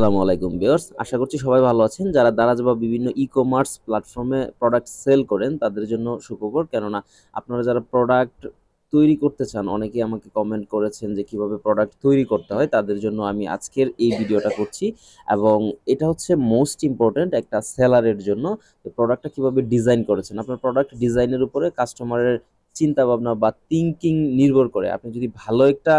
আসসালামু আলাইকুম ভিউয়ার্স, আশা করছি সবাই ভালো আছেন। যারা দারাজ বা বিভিন্ন ই-কমার্স প্ল্যাটফর্মে প্রোডাক্ট সেল করেন তাদের জন্য সুখবর। কেননা আপনারা যারা প্রোডাক্ট তৈরি করতে চান, অনেকেই আমাকে কমেন্ট করেছেন যে কিভাবে প্রোডাক্ট তৈরি করতে হয়। তাদের জন্য আমি আজকের এই ভিডিওটা করছি এবং এটা হচ্ছে মোস্ট ইম্পোর্টেন্ট একটা সেলারের জন্য। প্রোডাক্টটা কিভাবে ডিজাইন করেছেন, আপনার প্রোডাক্ট ডিজাইনের উপরে কাস্টমারের চিন্তা ভাবনা বা থিংকিং নির্ভর করে। আপনি যদি ভালো একটা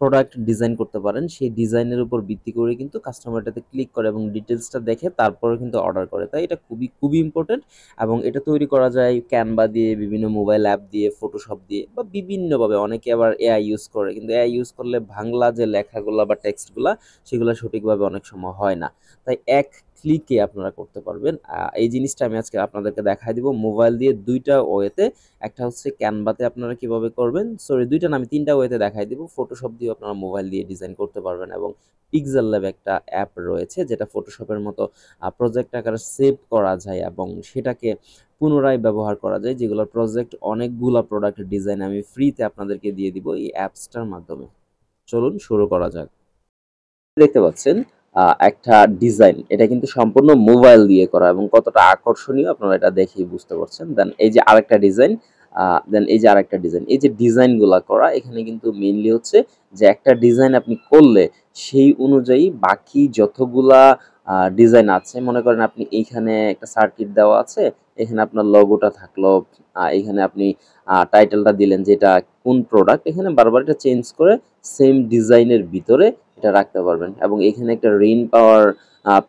প্রোডাক্ট ডিজাইন করতে পারেন, সেই ডিজাইনের উপর ভিত্তি করে কিন্তু কাস্টমার এটাতে ক্লিক করে এবং ডিটেলসটা দেখে তারপরে কিন্তু অর্ডার করে। তাই এটা খুবই খুবই ইম্পর্টেন্ট এবং এটা তৈরি করা যায় ক্যানভা দিয়ে, বিভিন্ন মোবাইল অ্যাপ দিয়ে, ফটোশপ দিয়ে বা বিভিন্নভাবে। অনেকে আবার এআই ইউজ করে, কিন্তু এআই ইউজ করলে বাংলা যে লেখাগুলা বা টেক্সটগুলা সেগুলো সঠিকভাবে অনেক সময় হয় না। তাই এক ক্লিকে আপনারা করতে পারবেন। এই জিনিসটা আমি আজকে আপনাদেরকে দেখাই দিব মোবাইল দিয়ে দুইটা ওয়েতে। একটা হচ্ছে ক্যানভাতে আপনারা কিভাবে করবেন, সরি দুইটা না, আমি তিনটা ওয়েতে দেখাই দিব। ফটোশপ দিয়ে আপনারা মোবাইল দিয়ে ডিজাইন করতে পারবেন এবং পিক্সেল ল্যাব একটা অ্যাপ রয়েছে যেটা ফটোশপের মতো প্রজেক্ট আকারে সেভ করা যায় এবং সেটাকে পুনরায় ব্যবহার করা যায়, যেগুলোর প্রজেক্ট অনেকগুলা প্রোডাক্ট ডিজাইন আমি ফ্রিতে আপনাদেরকে দিয়ে দিব এই অ্যাপসটার মাধ্যমে। চলুন শুরু করা যাক। দেখতে পাচ্ছেন একটা ডিজাইন, এটা কিন্তু সম্পূর্ণ মোবাইল দিয়ে করা এবং কতটা আকর্ষণীয় আপনারা এটা দেখেই বুঝতে পারছেন। দেন এই যে আরেকটা ডিজাইন, দেন এই যে আরেকটা ডিজাইন, এই যে ডিজাইনগুলা করা এখানে কিন্তু মেইনলি হচ্ছে যে একটা ডিজাইন আপনি করলে সেই অনুযায়ী বাকি যতগুলা ডিজাইন আছে, মনে করেন আপনি এইখানে একটা সার্কিট দেওয়া আছে, এখানে আপনার লোগোটা থাকলো, এখানে আপনি টাইটেলটা দিলেন যেটা কোন প্রোডাক্ট, এখানে বারবার এটা চেঞ্জ করে সেম ডিজাইনের ভিতরে এটা রাখতে পারবেন। এবং এখানে একটা রেইন পাওয়ার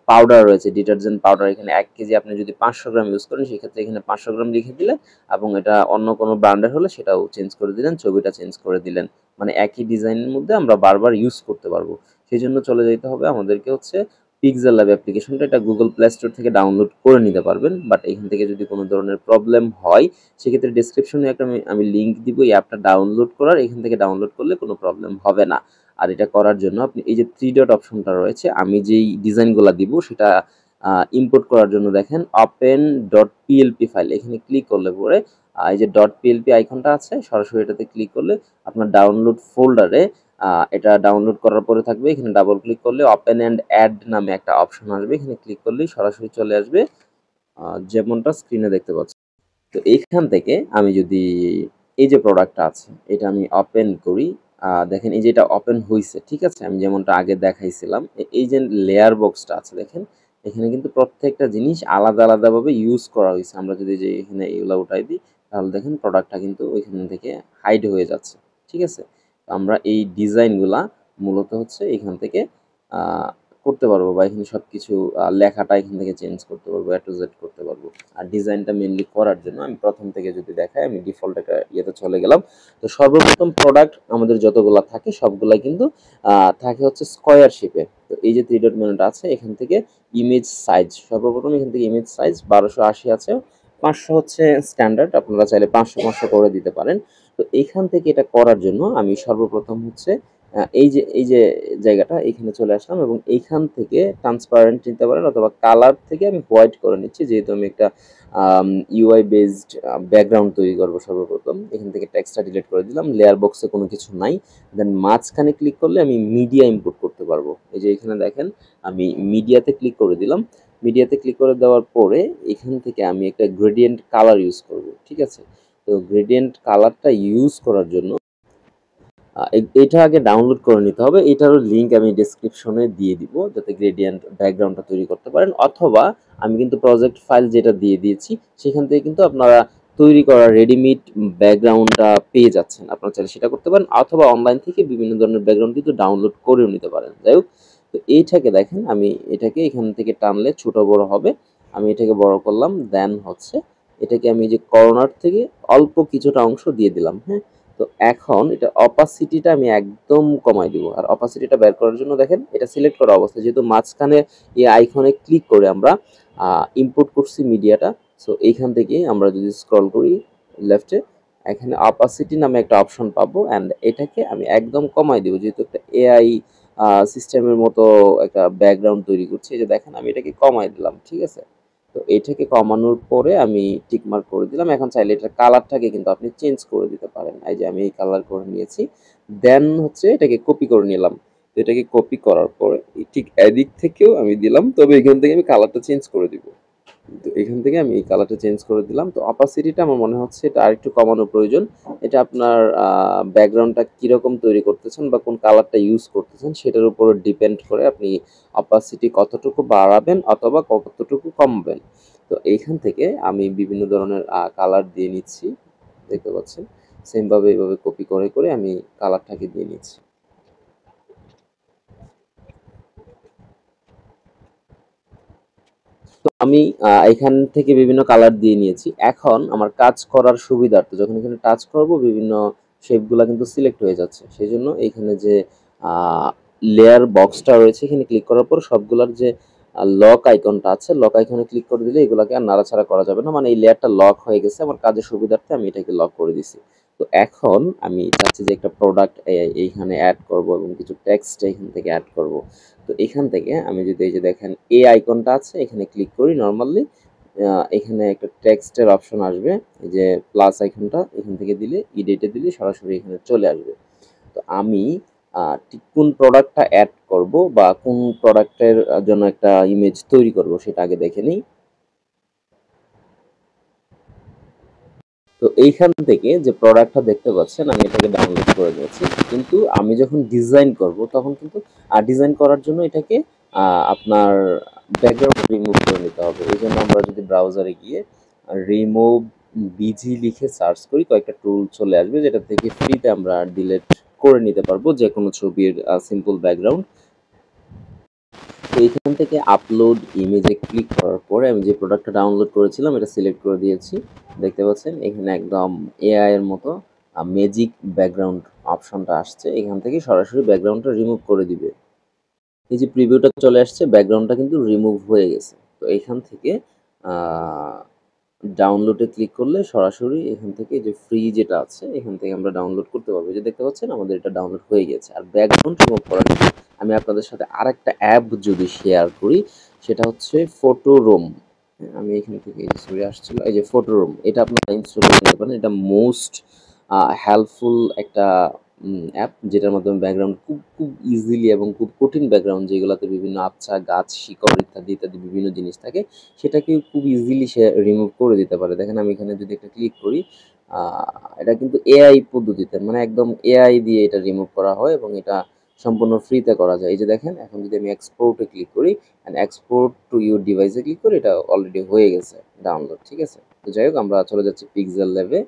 পাউডার রয়েছে, ডিটারজেন্ট পাউডার। এখানে ১ কেজি আপনি যদি ৫০০ গ্রাম ইউজ করেন সেক্ষেত্রে এখানে ৫০০ গ্রাম লিখে দিলেন এবং এটা অন্য কোনো ব্র্যান্ডের হলে সেটাও চেঞ্জ করে দিলেন, ছবিটা চেঞ্জ করে দিলেন। মানে একই ডিজাইনের মধ্যে আমরা বারবার ইউজ করতে পারবো। সেজন্য চলে যেতে হবে আমাদেরকে হচ্ছে পিক্সেল ল্যাব অ্যাপ্লিকেশনটা। এটা গুগল প্লে স্টোর থেকে ডাউনলোড করে নিতে পারবেন। বাট এখান থেকে যদি কোনো ধরনের প্রবলেম হয় সেক্ষেত্রে ডেসক্রিপশনে একটা আমি লিঙ্ক দিব এই অ্যাপটা ডাউনলোড করার। এখান থেকে ডাউনলোড করলে কোনো প্রবলেম হবে না। আর এটা করার জন্য আপনি এই যে 3 ডট অপশনটা রয়েছে, আমি যেই ডিজাইনগুলা দিব সেটা ইম্পোর্ট করার জন্য দেখেন ওপেন ডট পিএলপি ফাইল, এখানে ক্লিক করলে পরে এই যে ডট পিএলপি আইকনটা আছে, সরাসরি এটাতে ক্লিক করলে আপনার ডাউনলোড ফোল্ডারে এটা ডাউনলোড করার পরে থাকবে। এখানে ডাবল ক্লিক করলে ওপেন অ্যান্ড অ্যাড নামে একটা অপশন আসবে, এখানে ক্লিক করলেই সরাসরি চলে আসবে যেমনটা স্ক্রিনে দেখতে পাচ্ছেন। তো এইখান থেকে আমি যদি এই যে প্রোডাক্টটা আছে এটা আমি ওপেন করি, দেখেন এই যে এটা ওপেন হইছে, ঠিক আছে? আমি যেমনটা আগে দেখাইছিলাম এই যে লেয়ার বক্সটা আছে দেখেন, এখানে কিন্তু প্রত্যেকটা জিনিস আলাদা আলাদাভাবে ইউজ করা হয়েছে। আমরা যদি যে এখানে এগুলো উঠাই দিই তাহলে দেখেন প্রোডাক্টটা কিন্তু ওইখান থেকে হাইড হয়ে যাচ্ছে, ঠিক আছে? তো আমরা এই ডিজাইনগুলা মূলত হচ্ছে এখান থেকে আহ, করতে পারবো বা এখানে সব কিছু লেখাটা এখান থেকে চেঞ্জ করতে পারবো, এ টু জেড করতে পারবো। আর ডিজাইনটা মেনলি করার জন্য আমি প্রথম থেকে যদি দেখাই, আমি ডিফল্ট একটা ইয়েতে চলে গেলাম। তো সর্বপ্রথম প্রোডাক্ট আমাদের যতগুলা থাকে সবগুলাই কিন্তু থাকে হচ্ছে স্কয়ার শেপে। তো এই যে 3 ডট মেনুটা আছে এখান থেকে ইমেজ সাইজ, সর্বপ্রথম এখান থেকে ইমেজ সাইজ 1280 আছে, 500 হচ্ছে স্ট্যান্ডার্ড, আপনারা চাইলে 500 করে দিতে পারেন। তো এইখান থেকে এটা করার জন্য আমি সর্বপ্রথম হচ্ছে এই যে জায়গাটা এখানে চলে আসলাম এবং এইখান থেকে ট্রান্সপারেন্ট নিতে পারেন অথবা কালার থেকে আমি হোয়াইট করে নিচ্ছি, যেহেতু আমি একটা ইউআই বেসড ব্যাকগ্রাউন্ড তৈরি করবো। সর্বপ্রথম এখান থেকে টেক্সটটা ডিলিট করে দিলাম, লেয়ার বক্সে কোনো কিছু নাই। দেন মাঝখানে ক্লিক করলে আমি মিডিয়া ইম্পোর্ট করতে পারবো। এই যে এখানে দেখেন আমি মিডিয়াতে ক্লিক করে দিলাম। মিডিয়াতে ক্লিক করে দেওয়ার পরে এখান থেকে আমি একটা গ্রেডিয়েন্ট কালার ইউজ করব, ঠিক আছে? তো গ্রেডিয়েন্ট কালারটা ইউজ করার জন্য এটা আগে ডাউনলোড করে নিতে হবে। এটারও লিঙ্ক আমি ডেসক্রিপশনে দিয়ে দিব যাতে গ্রেডিয়েন্ট ব্যাকগ্রাউন্ডটা তৈরি করতে পারেন, অথবা আমি কিন্তু প্রজেক্ট ফাইল যেটা দিয়ে দিয়েছি সেখান থেকে কিন্তু আপনারা তৈরি করা রেডিমেড ব্যাকগ্রাউন্ডটা পেয়ে যাচ্ছেন। আপনারা চাইলে সেটা করতে পারেন অথবা অনলাইন থেকে বিভিন্ন ধরনের ব্যাকগ্রাউন্ড কিন্তু ডাউনলোড করেও নিতে পারেন। যাই হোক, তো এইটাকে দেখেন আমি এটাকে এখান থেকে টানলে ছোট বড় হবে, আমি এটাকে বড় করলাম। দেন হচ্ছে এটাকে আমি যে কর্নার থেকে অল্প কিছুটা অংশ দিয়ে দিলাম, হ্যাঁ? তো এখন এটা অপাসিটিটা আমি একদম কমাই দিব। আর অপাসিটিটা বের করার জন্য দেখেন এটা সিলেক্ট করা অবস্থা, যেহেতু মাঝখানে এই আইকনে ক্লিক করে আমরা ইম্পোর্ট করছি মিডিয়াটা। সো এইখান থেকে আমরা যদি স্ক্রল করি লেফটে, এখানে অপাসিটি নামে একটা অপশন পাবো অ্যান্ড এটাকে আমি একদম কমাই দিব, যেহেতু একটা এআই সিস্টেমের মতো একটা ব্যাকগ্রাউন্ড তৈরি করছি। এই যে দেখেন আমি এটাকে কমাই দিলাম, ঠিক আছে? তো এটাকে কমানোর পরে আমি টিক মার্ক করে দিলাম। এখন চাইলে এটার কালারটাকে কিন্তু আপনি চেঞ্জ করে দিতে পারেন। এই যে আমি এই কালার করে নিয়েছি। দেন হচ্ছে এটাকে কপি করে নিলাম। এটাকে কপি করার পরে ঠিক এদিক থেকেও আমি দিলাম, তবে এখান থেকে আমি কালারটা চেঞ্জ করে দিব। তো এখান থেকে আমি এই কালারটা চেঞ্জ করে দিলাম। তো অপাসিটিটা আমার মনে হচ্ছে এটা আরেকটু কমানো প্রয়োজন। এটা আপনার ব্যাকগ্রাউন্ডটা কিরকম তৈরি করতেছেন বা কোন কালারটা ইউজ করতেছেন সেটার উপর ডিপেন্ড করে আপনি অপাসিটি কতটুকু বাড়াবেন অথবা কতটুকু কমাবেন। তো এইখান থেকে আমি বিভিন্ন ধরনের কালার দিয়ে নিচ্ছি, দেখতে পাচ্ছেন। সেম ভাবে এইভাবে কপি করে আমি কালারটাকে দিয়ে নিচ্ছি। তো আমি এখান থেকে বিভিন্ন কালার দিয়ে নিয়েছি। এখন আমার কাজ করার সুবিধার্থে যখন এখানে টাচ করব বিভিন্ন শেপগুলা কিন্তু সিলেক্ট হয়ে যাচ্ছে। সেজন্য এইখানে যে আ লেয়ার বক্সটা রয়েছে এখানে ক্লিক করার পর সবগুলার যে লক আইকনটা আছে, লক আইকনে ক্লিক করে দিলে এগুলাকে আর নাড়াচাড়া করা যাবে না। মানে এই লেয়ারটা লক হয়ে গেছে। আমার কাজের সুবিধার্থে আমি এটাকে লক করে দিছি। তো এখন আমি চাচ্ছি যে একটা প্রোডাক্ট এইখানে এড করব এবং কিছু টেক্সট এখান থেকে এড করব। তো এখান থেকে আমি যদি এই যে দেখেন এই আইকনটা আছে এখানে ক্লিক করি নরমালি, এখানে একটা টেক্সটের অপশন আসবে, এই যে প্লাস আইকনটা এখান থেকে দিলে এডিটে দিলে সরাসরি এখানে চলে আসবে। তো আমি ঠিক কোন প্রোডাক্টটা অ্যাড করব বা কোন প্রোডাক্টের জন্য একটা ইমেজ তৈরি করব সেটা আগে দেখে নিই। তো এইখান থেকে যে প্রোডাক্টটা দেখতে পাচ্ছেন আমি এটাকে ডাউনলোড করে নিয়েছি, কিন্তু আমি যখন ডিজাইন করব তখন কিন্তু ডিজাইন করার জন্য এটাকে আপনার ব্যাকগ্রাউন্ড রিমুভ করে নিতে হবে। এই জন্য আমরা যদি ব্রাউজারে গিয়ে রিমুভ বিজি লিখে সার্চ করি কয়েকটা টুল চলে আসবে যেটা থেকে ফ্রিতে আমরা ডিলিট করে নিতে পারবো যে কোনো ছবির সিম্পল ব্যাকগ্রাউন্ড। তো এইখান থেকে আপলোড ইমেজে ক্লিক করার পরে আমি যে প্রোডাক্টটা ডাউনলোড করেছিলাম এটা সিলেক্ট করে দিয়েছি। দেখতে পাচ্ছেন এখানে একদম এআই এর মতো ম্যাজিক ব্যাকগ্রাউন্ড অপশনটা আসছে, এখান থেকে সরাসরি ব্যাকগ্রাউন্ডটা রিমুভ করে দিবে। এই যে প্রিভিউটা চলে আসছে, ব্যাকগ্রাউন্ডটা কিন্তু রিমুভ হয়ে গেছে। তো এখান থেকে ডাউনলোডে ক্লিক করলে সরাসরি এখান থেকে যে ফ্রি যেটা আছে এখান থেকে আমরা ডাউনলোড করতে পারবো। যে দেখতে পাচ্ছেন আমাদের এটা ডাউনলোড হয়ে গেছে। আর ব্যাকগ্রাউন্ড রিমুভ করার জন্য আমি আপনাদের সাথে আরেকটা অ্যাপ যদি শেয়ার করি সেটা হচ্ছে ফটোরুম। আমি এখান থেকে এই যে ছবি আসছিল, এই যে ফটোরুম, এটা আপনারা ইনস্টল করে নিতে পারেন। এটা মোস্ট হেল্পফুল একটা অ্যাপ যেটার মাধ্যমে ব্যাকগ্রাউন্ড খুব ইজিলি এবং খুব কঠিন ব্যাকগ্রাউন্ড যেগুলোতে বিভিন্ন আবছা গাছ শিকড় ইত্যাদি ইত্যাদি বিভিন্ন জিনিস থাকে সেটাকে খুব ইজিলি সে রিমুভ করে দিতে পারে। দেখেন আমি এখানে যদি একটা ক্লিক করি, এটা কিন্তু এআই পদ্ধতিতে, মানে একদম এআই দিয়ে এটা রিমুভ করা হয় এবং এটা সম্পূর্ণ ফ্রিতে করা যায়। এই যে দেখেন এখন যদি আমি এক্সপোর্টে ক্লিক করি অ্যান্ড এক্সপোর্ট টু ইউর ডিভাইসে ক্লিক করি, এটা অলরেডি হয়ে গেছে ডাউনলোড। ঠিক আছে, তো যাই হোক আমরা চলে যাচ্ছি পিক্সেল ল্যাবে।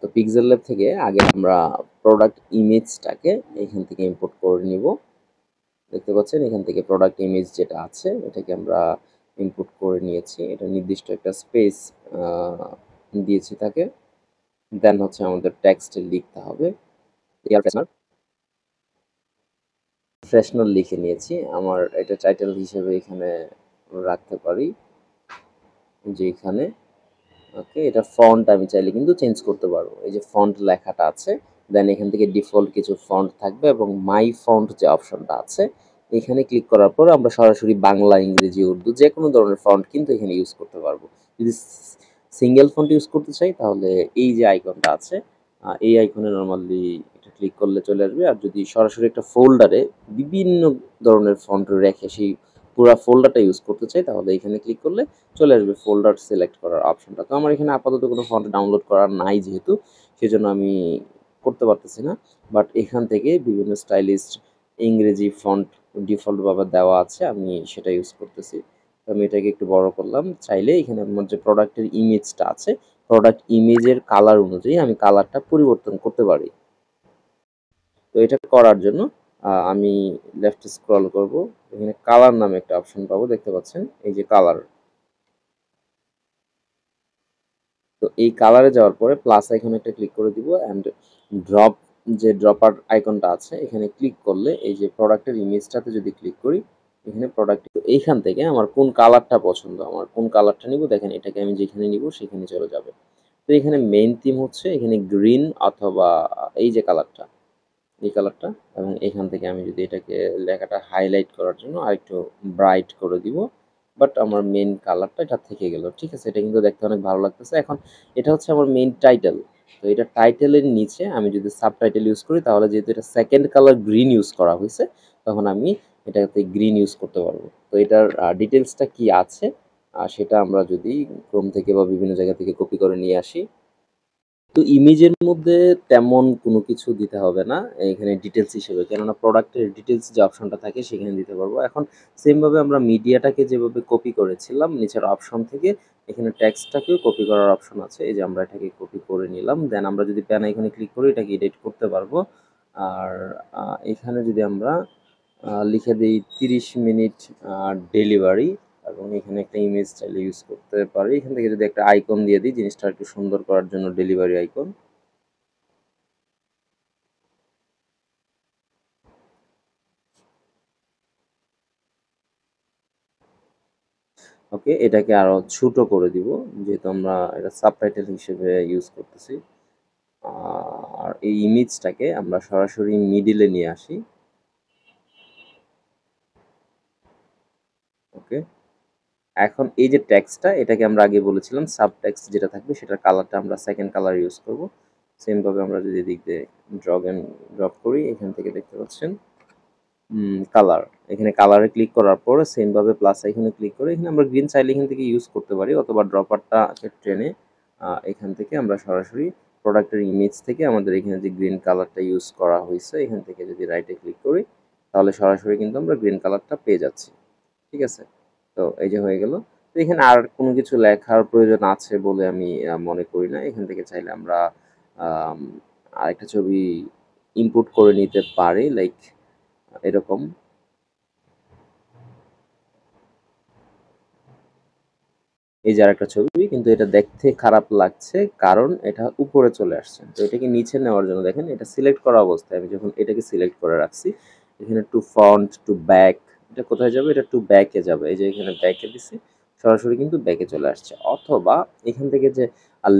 তো পিক্সেল ল্যাব থেকে আগে আমরা প্রোডাক্ট ইমেজটাকে এখান থেকে ইম্পোর্ট করে নিব। দেখতে পাচ্ছেন এখান থেকে প্রোডাক্ট ইমেজ যেটা আছে এটাকে আমরা ইনপুট করে নিয়েছি। এটা নির্দিষ্ট একটা স্পেস দিয়েছি তাকে। দেন হচ্ছে আমাদের টেক্সটে লিখতে হবে এয়ার ফ্রেশনার। ফ্রেশনার লিখে নিয়েছি, আমার এটা টাইটেল হিসেবে এখানে রাখতে পারি যে এখানে। ওকে, এটা ফন্ট আমি চাইলে কিন্তু চেঞ্জ করতে পারবো। এই যে ফন্ট লেখাটা আছে, দেন এখান থেকে ডিফল্ট কিছু ফন্ট থাকবে এবং মাই ফন্ট যে অপশনটা আছে এখানে ক্লিক করার পর আমরা সরাসরি বাংলা, ইংরেজি, উর্দু যে কোনো ধরনের ফন্ট কিন্তু এখানে ইউজ করতে পারবো। যদি সিঙ্গেল ফন্ট ইউজ করতে চাই তাহলে এই যে আইকনটা আছে এই আইকনে নর্মালি এটা ক্লিক করলে চলে আসবে। আর যদি সরাসরি একটা ফোল্ডারে বিভিন্ন ধরনের ফন্ট রেখে সেই পুরা ফোল্ডারটা ইউজ করতে চাই তাহলে এখানে ক্লিক করলে চলে আসবে ফোল্ডার সিলেক্ট করার অপশনটা। তো আমার এখানে আপাতত কোনো ফন্ট ডাউনলোড করা নাই যেহেতু, সেজন্য আমি করতে পারতেছি না। বাট এখান থেকে বিভিন্ন স্টাইলিশ ইংরেজি ফন্ট ডিফল্টভাবে দেওয়া আছে, আমি সেটা ইউজ করতেছি। তো আমি এটাকে একটু বড় করলাম। চাইলে এখানে আমার যে প্রোডাক্টের ইমেজটা আছে প্রোডাক্ট ইমেজের কালার অনুযায়ী আমি কালারটা পরিবর্তন করতে পারি। তো এটা করার জন্য আমি লেফট স্ক্রল করব, এখানে কালার নামে একটা অপশন পাবো, দেখতে পাচ্ছেন এই যে কালার। তো এই কালারে যাওয়ার পরে প্লাস আইকনে একটা ক্লিক করে দিব অ্যান্ড ড্রপ যে ড্রপার আইকনটা আছে এখানে ক্লিক করলে এই যে প্রোডাক্টের ইমেজটাতে যদি ক্লিক করি এখানে প্রোডাক্ট, এইখান থেকে আমার কোন কালারটা পছন্দ, আমার কোন কালারটা নিব, দেখেন এটাকে আমি যেখানে নিব সেখানে চলে যাবে। তো এখানে মেইন থিম হচ্ছে এখানে গ্রিন অথবা এই যে কালারটা, এই কালারটা, এবং এখান থেকে আমি যদি এটাকে লেখাটা হাইলাইট করার জন্য আরেকটু ব্রাইট করে দিব, বাট আমার মেইন কালারটা এটা থেকে গেল। ঠিক আছে, এটা কিন্তু দেখতে অনেক ভালো লাগতেছে। এখন এটা হচ্ছে আমার মেইন টাইটেল। তো এটা টাইটেলের নিচে আমি যদি সাবটাইটেল ইউজ করি তাহলে যেহেতু এটা সেকেন্ড কালার গ্রিন ইউজ করা হয়েছে তখন আমি এটাতে গ্রিন ইউজ করতে পারবো। তো এটার ডিটেলসটা কি আছে সেটা আমরা যদি ক্রোম থেকে বা বিভিন্ন জায়গা থেকে কপি করে নিয়ে আসি। তো ইমেজের মধ্যে তেমন কোনো কিছু দিতে হবে না এখানে ডিটেলস হিসেবে, কেননা প্রোডাক্টের ডিটেলস যে অপশনটা থাকে সেখানে দিতে পারবো। এখন সেমভাবে আমরা মিডিয়াটাকে যেভাবে কপি করেছিলাম নিচের অপশন থেকে এখানে টেক্সটটাকেও কপি করার অপশন আছে। এই যে আমরা এটাকে কপি করে নিলাম, দেন আমরা যদি প্যান এখানে ক্লিক করি এটাকে এডিট করতে পারবো। আর এখানে যদি আমরা লিখে দিই 30 মিনিট ডেলিভারি এবং এখানে একটা ইমেজ চাইলে ইউজ করতে পারি। এখান থেকে যদি একটা আইকন দিয়ে দিই জিনিসটা একটু সুন্দর করার জন্য, ডেলিভারি আইকন। ওকে, এটাকে আরো ছোট করে দিব যেহেতু আমরা এটা সাবটাইটেল হিসেবে ইউজ করতেছি। আর এই ইমেজটাকে আমরা সরাসরি মিডিলে নিয়ে আসি। ওকে, এখন এই যে টেক্সটটা এটাকে আমরা আগে বলেছিলাম সাবটেক্সট যেটা থাকবে সেটার কালারটা আমরা সেকেন্ড কালার ইউজ করব। সেম ভাবে আমরা যদি এদিক দিয়ে ড্রপ করি এখান থেকে দেখতে পাচ্ছেন কালার, এখানে কালারে ক্লিক করার পর সেম ভাবে প্লাস আইকনে ক্লিক করে এখানে আমরা গ্রিন চাইলে এখান থেকে ইউজ করতে পারি, অথবা ড্রপারটা টেনে এখান থেকে আমরা সরাসরি প্রোডাক্টের ইমেজ থেকে আমাদের এখানে যে গ্রিন কালারটা ইউজ করা হয়েছে এখান থেকে যদি রাইটে ক্লিক করি তাহলে সরাসরি কিন্তু আমরা গ্রিন কালারটা পেয়ে যাচ্ছি। ঠিক আছে, তো এই যে হয়ে গেল। তো এখানে আর কোনো কিছু লেখার প্রয়োজন আছে বলে আমি মনে করি না। এখান থেকে চাইলে আমরা আম, আরেকটা ছবি ইনপুট করে নিতে পারি, লাইক এরকম। এই যে আরেকটা ছবি, কিন্তু এটা দেখতে খারাপ লাগছে কারণ এটা উপরে চলে আসছে। তো এটাকে নিচে নেওয়ার জন্য দেখেন এটা সিলেক্ট করা অবস্থায় আমি যখন এটাকে সিলেক্ট করে রাখছি এখানে টু ফ্রন্ট টু ব্যাক, এটা কোথায় যাবে, এটা টু ব্যাকে যাবে। এই যে এখানে ব্যাকে দিছি সরাসরি কিন্তু ব্যাকে চলে আসছে। অথবা এখান থেকে যে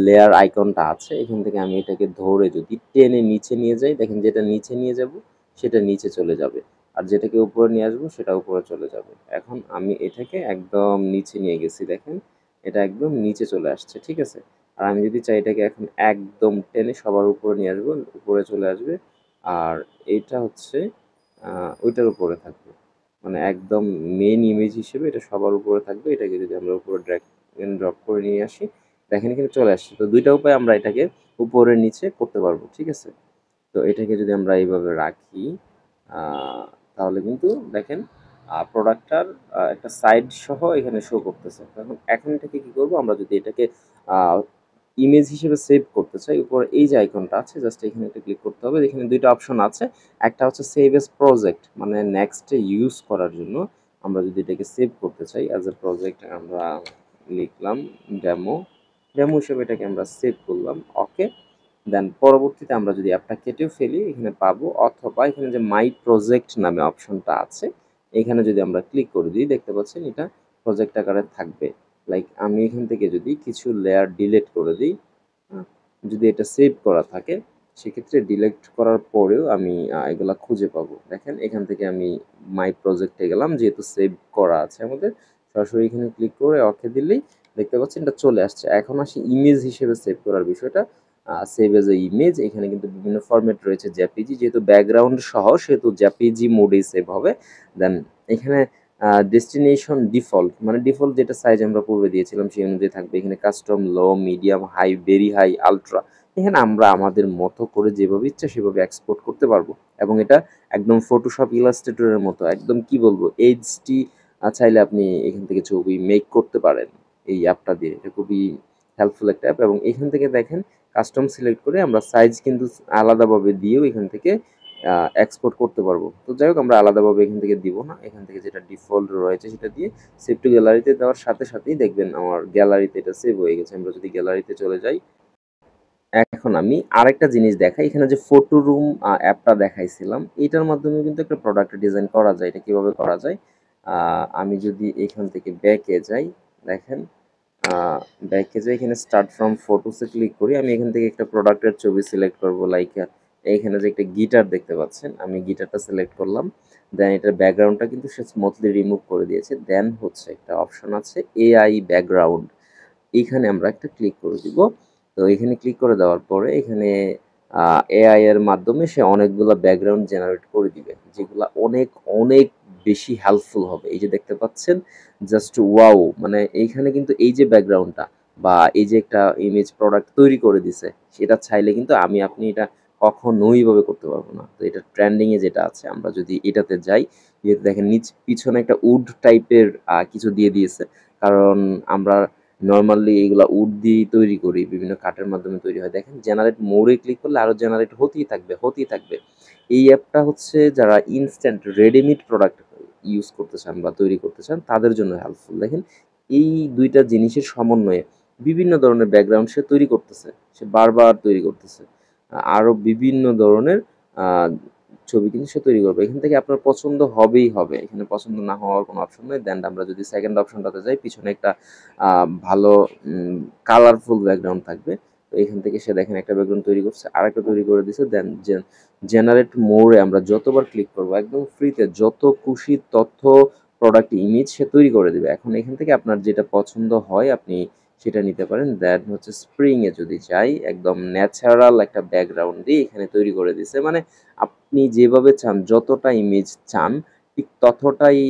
লেয়ার আইকনটা আছে এখান থেকে আমি এটাকে ধরে যদি টেনে নিচে নিয়ে যাই দেখেন যেটা নিচে নিয়ে যাব সেটা নিচে চলে যাবে, আর যেটাকে উপরে নিয়ে আসবো সেটা উপরে চলে যাবে। এখন আমি এটাকে একদম নিচে নিয়ে গেছি দেখেন এটা একদম নিচে চলে আসছে। ঠিক আছে, আর আমি যদি চাই এটাকে এখন একদম টেনে সবার উপরে নিয়ে আসবো, উপরে চলে আসবে। আর এইটা হচ্ছে ওইটার উপরে থাকবে, মানে একদম মেইন ইমেজ হিসেবে এটা সবার উপরে থাকবে। এটাকে যদি আমরা উপরে ড্র্যাগ এন্ড ড্রপ করে নিয়ে আসি দেখেন এখানে চলে আসছে। তো দুইটা উপায় আমরা এটাকে উপরে নিচে করতে পারবো। ঠিক আছে, তো এটাকে যদি আমরা এইভাবে রাখি তাহলে কিন্তু দেখেন প্রোডাক্টটার একটা সাইড সহ এখানে শো করতেছে। এখন এখন এটাকে কি করব, আমরা যদি এটাকে ইমেজ হিসেবে সেভ করতে চাই উপরে এই যে আইকনটা আছে জাস্ট এখানে একটা ক্লিক করতে হবে। এখানে দুইটা অপশন আছে, একটা হচ্ছে সেভ এস প্রজেক্ট মানে নেক্সটে ইউজ করার জন্য আমরা যদি এটাকে সেভ করতে চাই অ্যাজ এ প্রজেক্ট আমরা লিখলাম ডেমো, ডেমো হিসেবে এটাকে আমরা সেভ করলাম। ওকে, দেন পরবর্তীতে আমরা যদি অ্যাপটা কেটেও ফেলি এখানে পাবো, অথবা এখানে যে মাই প্রজেক্ট নামে অপশনটা আছে এখানে যদি আমরা ক্লিক করে দিই দেখতে পাচ্ছেন এটা প্রজেক্ট আকারে থাকবে। লাইক আমি এখান থেকে যদি কিছু লেয়ার ডিলিট করে দিই, যদি এটা সেভ করা থাকে সেক্ষেত্রে ডিলিট করার পরেও আমি এগুলা খুঁজে পাবো। দেখেন এখান থেকে আমি মাই প্রজেক্টে গেলাম যেহেতু সেভ করা আছে আমাদের, সরাসরি এখানে ক্লিক করে ওকে দিলেই দেখতে পাচ্ছেন এটা চলে আসছে। এখন আসি ইমেজ হিসেবে সেভ করার বিষয়টা। সেভ এজ এ ইমেজ এখানে কিন্তু বিভিন্ন ফরম্যাট রয়েছে, জেপিজি যেহেতু ব্যাকগ্রাউন্ড সহ সেহেতু জেপিজি মোডেই সেভ হবে। দেন এখানে ডেস্টিনেশন ডিফল্ট মানে ডিফল্ট যেটা সাইজ আমরা পূর্বে দিয়েছিলাম সেই অনুযায়ী থাকবে। এখানে custom low, medium, high, very high, ultra এখানে আমরা আমাদের মতো করে যেভাবে ইচ্ছা সেভাবে এক্সপোর্ট করতে পারবো। এবং এটা একদম ফটোশপ ইলাস্ট্রেটরের মতো একদম কি বলবো এইচডি চাইলে আপনি এখান থেকে ছবি মেক করতে পারেন এই অ্যাপটা দিয়ে। এটা খুবই হেল্পফুল একটা অ্যাপ। এবং এখান থেকে দেখেন কাস্টম সিলেক্ট করে আমরা সাইজ কিন্তু আলাদাভাবে দিয়েও এখান থেকে এক্সপোর্ট করতে পারবো। তো যাই হোক আমরা আলাদাভাবে এখান থেকে দিব না, এখান থেকে যেটা ডিফল্ট রয়েছে সেটা দিয়ে সেভ টু গ্যালারিতে দেওয়ার সাথে সাথেই দেখবেন আমার গ্যালারিতে এটা সেভ হয়ে গেছে। আমরা যদি গ্যালারিতে চলে যাই এখন আমি আরেকটা জিনিস দেখাই, এখানে যে ফটো রুম অ্যাপটা দেখাইছিলাম এটার মাধ্যমে কিন্তু একটা প্রোডাক্ট ডিজাইন করা যায়। এটা কিভাবে করা যায়, আমি যদি এখান থেকে ব্যাকে যাই দেখেন ব্যাকে যাই এখানে স্টার্ট ফ্রম ফটোসে ক্লিক করি, আমি এখান থেকে একটা প্রোডাক্টের ছবি সিলেক্ট করব। লাইক এইখানে যে একটা গিটার দেখতে পাচ্ছেন আমি গিটারটা সিলেক্ট করলাম। দেন এটার ব্যাকগ্রাউন্ডটা কিন্তু সে স্মুথলি রিমুভ করে দিয়েছে। দেন হচ্ছে একটা অপশন আছে এআই ব্যাকগ্রাউন্ড, এইখানে আমরা একটা ক্লিক করে দিব। তো তো এখানে ক্লিক করে দেওয়ার পরে এখানে এআই এর মাধ্যমে সে অনেকগুলো ব্যাকগ্রাউন্ড জেনারেট করে দিবে, যেগুলো অনেক অনেক বেশি হেল্পফুল হবে। এই যে দেখতে পাচ্ছেন, জাস্ট ওয়াও! মানে এইখানে কিন্তু এই যে ব্যাকগ্রাউন্ডটা বা এই যে একটা ইমেজ প্রোডাক্ট তৈরি করে দিছে, সেটা চাইলে কিন্তু আমি আপনি এটা কখনোই এভাবে করতে পারবো না। তো এটা ট্রেন্ডিং এ যেটা আছে, আমরা যদি এটাতে যাই, যেহেতু দেখেন পিছনে একটা উড টাইপের কিছু দিয়ে দিয়েছে। কারণ আমরা নরমালি এগুলা উড দিয়েই তৈরি করি, বিভিন্ন কাঠের মাধ্যমে তৈরি হয়। দেখেন জেনারেট মোরে ক্লিক করলে আরো জেনারেট হতেই থাকবে, হতেই থাকবে। এই অ্যাপটা হচ্ছে যারা ইনস্ট্যান্ট রেডিমেড প্রোডাক্ট ইউজ করতে চান বা তৈরি করতে চান তাদের জন্য হেল্পফুল। দেখেন এই ২ টা জিনিসের সমন্বয়ে বিভিন্ন ধরনের ব্যাকগ্রাউন্ড সে তৈরি করতেছে। সে বারবার তৈরি করতেছে। আরো বিভিন্ন ধরনের আ ছবি কিন্তু সে তৈরি করবে। এখান থেকে আপনার পছন্দ হবেই হবে। এখানে পছন্দ না হওয়ার কোনো অপশন নেই। দেন আমরা যদি সেকেন্ড অপশনটাতে যাই, পিছনে একটা আ ভালো কালারফুল ব্যাকগ্রাউন্ড থাকবে। তো এখান থেকে সে দেখেন একটা ব্যাকগ্রাউন্ড তৈরি করছে, আরেকটা তৈরি করে দিছে। দেন জেনারেট মোর এ আমরা যতবার ক্লিক করব, একদম ফ্রিতে যত খুশি তথ্য, প্রোডাক্ট, ইমেজ সে তৈরি করে দিবে। এখন এখান থেকে আপনার যেটা পছন্দ হয় আপনি সেটা নিতে পারেন। দেন হচ্ছে স্প্রিং এ যদি যাই, একদম ন্যাচারাল একটা ব্যাকগ্রাউন্ড দিয়ে এখানে তৈরি করে দিছে। মানে আপনি যেভাবে চান, যতটা ইমেজ চান ঠিক ততটাই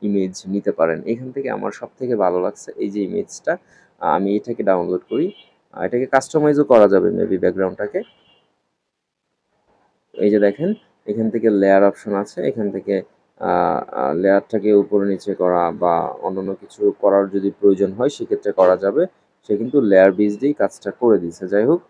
ইমেজ নিতে পারেন। এখান থেকে আমার সবথেকে ভালো লাগছে এই যে ইমেজটা, আমি এটাকে ডাউনলোড করি। এটাকে কাস্টমাইজও করা যাবে মেবি ব্যাকগ্রাউন্ডটাকে। এই যে দেখেন, এখান থেকে লেয়ার অপশন আছে। এখান থেকে লেয়ারটাকে উপরে নিচে করা বা অন্যান্য কিছু করার যদি প্রয়োজন হয় সেক্ষেত্রে করা যাবে। সে কিন্তু লেয়ার বেস দিয়েই কাজটা করে দিছে। যাই হোক,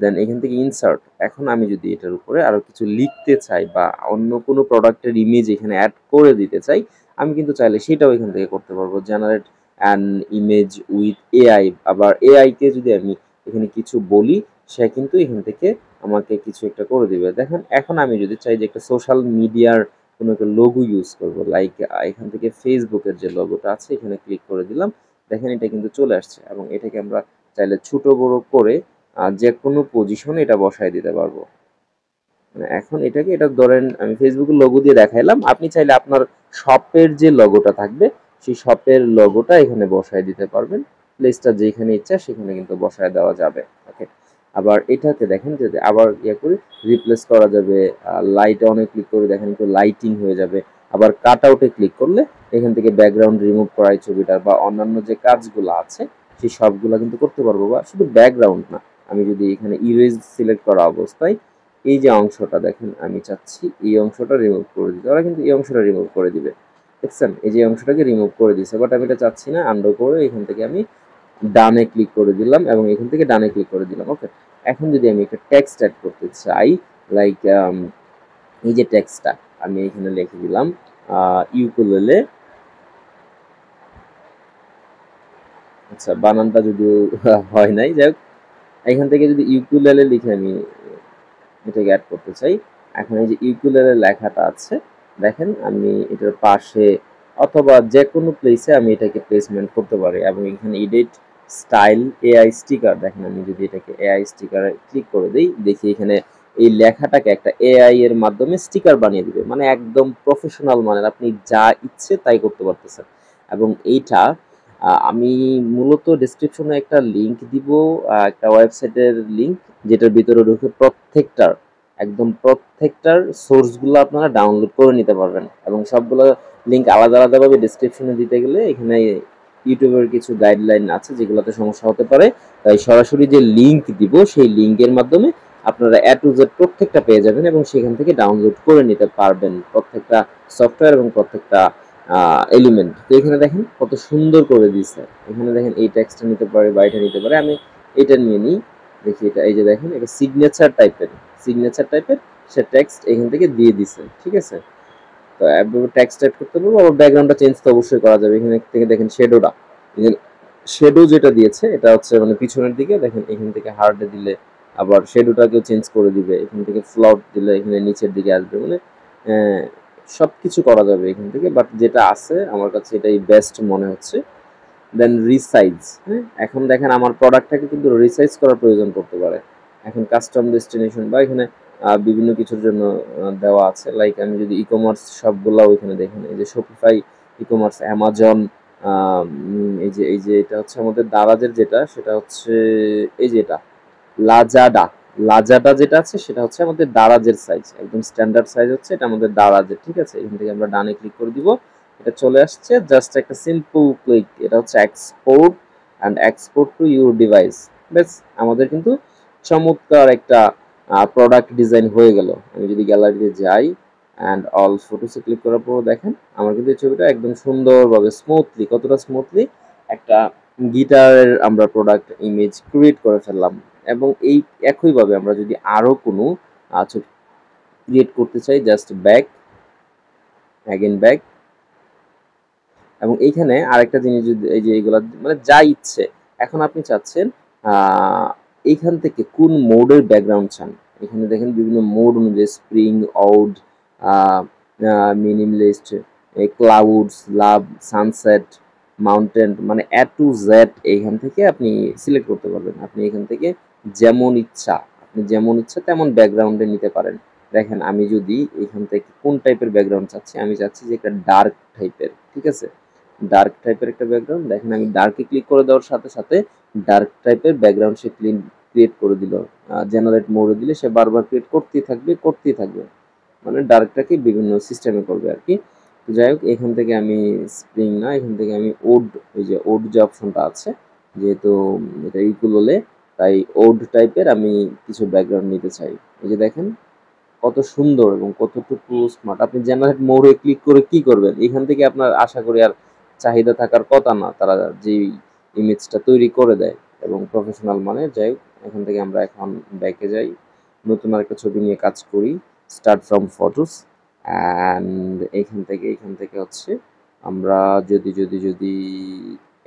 দেন এখান থেকে ইনসার্ট। এখন আমি যদি এটার উপরে আরো কিছু লিখতে চাই বা অন্য কোনো প্রোডাক্টের ইমেজ এখানে এড করে দিতে চাই, আমি কিন্তু চাইলে সেটাও এখান থেকে করতে পারবো। Generate an image with AI. আবার এআই কে যদি আমি এখানে কিছু বলি, সে কিন্তু এখান থেকে আমাকে কিছু একটা করে দিবে। দেখেন এখন আমি যদি চাই যে একটা সোশ্যাল মিডিয়ার কোনো একটা লোগো ইউজ করব, লাইক এখান থেকে ফেসবুকের যে লোগোটা আছে এখানে ক্লিক করে দিলাম। দেখেন এটা কিন্তু চলে আসছে এবং এটাকে আমরা চাইলে ছোট বড় করে যে কোনো পজিশনে এটা বসায় দিতে পারবো। মানে এখন এটাকে, এটা ধরেন আমি ফেসবুকের লোগো দিয়ে দেখাইলাম, আপনি চাইলে আপনার শপের যে লোগোটা থাকবে সেই শপের লোগোটা এখানে বসায় দিতে পারবেন। প্লেসটা যেখানে ইচ্ছা সেখানে কিন্তু বসায় দেওয়া যাবে। ওকে, আবার এটাতে দেখেন যদি আবার ইয়ে করি, রিপ্লেস করা যাবে। লাইট অনে ক্লিক করে দেখেন একটু লাইটিং হয়ে যাবে। আবার কাট আউটে ক্লিক করলে এখান থেকে ব্যাকগ্রাউন্ড রিমুভ করা এই ছবিটার বা অন্যান্য যে কাজগুলো আছে সেই সবগুলা কিন্তু করতে পারবো। বা শুধু ব্যাকগ্রাউন্ড না, আমি যদি এখানে ইরেজ সিলেক্ট করা অবস্থায় এই যে অংশটা দেখেন, আমি চাচ্ছি এই অংশটা রিমুভ করে দিতে, ওরা কিন্তু এই অংশটা রিমুভ করে দিবে। দেখছেন এই যে অংশটাকে রিমুভ করে দিছে, বাট আমি এটা চাচ্ছি না। আনডু করে এখান থেকে আমি ডানে ক্লিক করে দিলাম এবং এখান থেকে ডানে ক্লিক করে দিলাম। ওকে, এখন যদি আমি একটা টেক্সট অ্যাড করতে চাই, লাইক এই যে টেক্সটটা আমি এখানে লিখে দিলাম ইউকুলেলে। আচ্ছা, বানানটা যদিও হয় নাই, যাই হোক, এখান থেকে যদি ইউকুলেলে লিখে আমি এটাকে অ্যাড করতে চাই, এখন এই যে ইউকুলেলে লেখাটা আছে দেখেন, আমি এটার পাশে অথবা যে কোনো প্লেসে আমি এটাকে প্লেসমেন্ট করতে পারি। এবং এখানে এডিট স্টাইল এআই স্টিকার, দেখেন আমি যদি এটাকে এআই স্টিকারে ক্লিক করে দিই, দেখি এখানে এই লেখাটাকে একটা এআই এর মাধ্যমে স্টিকার বানিয়ে দিবে। মানে একদম প্রফেশনাল মানের, আপনি যা ইচ্ছে তাই করতে পারতেছেন। এবং এইটা আমি মূলত ডেসক্রিপশনে একটা লিংক দিব, একটা ওয়েবসাইটের লিংক, যেটার ভিতরে ঢুকে একদম প্রত্যেকটার সোর্সগুলো আপনারা ডাউনলোড করে নিতে পারবেন। এবং সবগুলো লিংক আলাদা আলাদাভাবে ডেসক্রিপশনে দিতে গেলে এখানে ইউটিউবের কিছু গাইডলাইন আছে যেগুলোতে সমস্যা হতে পারে। তাই সরাসরি যে লিংক দিব সেই লিংকের মাধ্যমে আপনারা এ টু জেড প্রত্যেকটা পেয়ে যাবেন এবং সেখান থেকে ডাউনলোড করে নিতে পারবেন প্রত্যেকটা সফটওয়্যার এবং প্রত্যেকটা এলিমেন্ট। তো এখানে দেখেন কত সুন্দর করে দিয়েছে। এখানে দেখেন এই টেক্সটটা নিতে পারে বা এটা নিতে পারে, আমি এটা নিয়ে নিই। দেখি এটা, এই যে দেখেন এটা সিগনেচার টাইপের সে টেক্সট এখান থেকে দিয়ে দিছে। ঠিক আছে, তো টেক্সট টাইপ করতে পারবো। আবার ব্যাকগ্রাউন্ডটা চেঞ্জ তো অবশ্যই করা যাবে। এখানে থেকে দেখেন শেডোটা, শেডো যেটা দিয়েছে এটা হচ্ছে মানে পিছনের দিকে, দেখেন এখান থেকে হার্ডে দিলে আবার শেডোটাকেও চেঞ্জ করে দিবে। এখান থেকে ফ্লট দিলে এখানে নিচের দিকে আসবে। মানে সব কিছু করা যাবে এখান থেকে, বাট যেটা আছে আমার কাছে এটাই বেস্ট মনে হচ্ছে। দেন রিসাইজ, হ্যাঁ, এখন দেখেন আমার প্রোডাক্টটাকে কিন্তু রিসাইজ করার প্রয়োজন পড়তে পারে। এখন কাস্টম ডেস্টিনেশন বা এখানে বিভিন্ন কিছুর জন্য দেওয়া আছে। লাইক আমি যদি ই কমার্স সবগুলো ওইখানে দেখেন, এই যে শপিফাই ই কমার্স, অ্যামাজন, এই যে এটা হচ্ছে আমাদের দারাজের যেটা, সেটা হচ্ছে এই যে এটা লাজাডা। লাজাডা যেটা আছে সেটা হচ্ছে আমাদের দারাজের সাইজ, একদম স্ট্যান্ডার্ড সাইজ হচ্ছে এটা আমাদের দারাজের। ঠিক আছে, এখান থেকে আমরা ডানে ক্লিক করে দিব, এটা চলে আসছে। জাস্ট একটা সিম্পল ক্লিক, এটা হচ্ছে export and export to your device. বেশ, আমাদের কিন্তু চমৎকার একটা প্রোডাক্ট ডিজাইন হয়ে গেল। আমি যদি গ্যালারিতে যাই অ্যান্ড অল ফটোসে ক্লিক করার পর দেখেন আমার কিন্তু এই ছবিটা একদম সুন্দরভাবে স্মুথলি, কতটা স্মুথলি একটা গিটারের আমরা প্রোডাক্ট ইমেজ ক্রিয়েট করে ফেললাম। এবং এই একইভাবে আমরা যদি আরো কোনো ছবি ক্রিয়েট করতে চাই, জাস্ট ব্যাক, অ্যাগেন ব্যাক। এবং এইখানে আরেকটা জিনিস, যদি এই যে এইগুলা মানে যা ইচ্ছে, এখন আপনি চাচ্ছেন এইখান থেকে কোন মোডের ব্যাকগ্রাউন্ড চান। এখানে দেখেন বিভিন্ন মোড অনুযায়ী স্প্রিং, আউট, মিনিমালিস্ট, ক্লাউডস, লাভ, সানসেট, মাউন্টেন, মানে এ টু জেড এইখান থেকে আপনি সিলেক্ট করতে পারবেন। আপনি এখান থেকে যেমন ইচ্ছা, আপনি যেমন ইচ্ছা তেমন ব্যাকগ্রাউন্ডে নিতে পারেন। দেখেন আমি যদি এখান থেকে কোন টাইপের ব্যাকগ্রাউন্ড চাচ্ছি, আমি চাচ্ছি যে একটা ডার্ক টাইপের, ঠিক আছে, ডার্ক টাইপের একটা ব্যাকগ্রাউন্ড। দেখেন আমি ডার্কে ক্লিক করে দেওয়ার সাথে সাথে ডার্ক টাইপের ব্যাকগ্রাউন্ড সে ক্রিয়েট করে দিল। জেনারেট মোডে দিলে সে বারবার ক্রিয়েট করতেই থাকবে, মানে ডার্কটাকে বিভিন্ন সিস্টেমে করবে আর কি। তো যাই হোক, এখান থেকে আমি স্প্রিং না, এখান থেকে আমি ওড, এই যে ওড যে অপশনটা আছে, যেহেতু এটা ইকুয়ালে, তাই ওড টাইপের আমি কিছু ব্যাকগ্রাউন্ড নিতে চাই। এই যে দেখেন কত সুন্দর এবং কতটুকু স্মার্ট। আপনি জেনারেট মোডে ক্লিক করে কি করবেন, এখান থেকে আপনার আশা করি আর চাহিদা থাকার কথা না, তারা যে ইমেজটা তৈরি করে দেয় এবং প্রফেশনাল মানে। যাই হোক, এখান থেকে আমরা এখন ব্যাকে যাই, নতুন আরেকটা ছবি নিয়ে কাজ করি, স্টার্ট ফ্রম ফটোস। অ্যান্ড এখান থেকে হচ্ছে আমরা যদি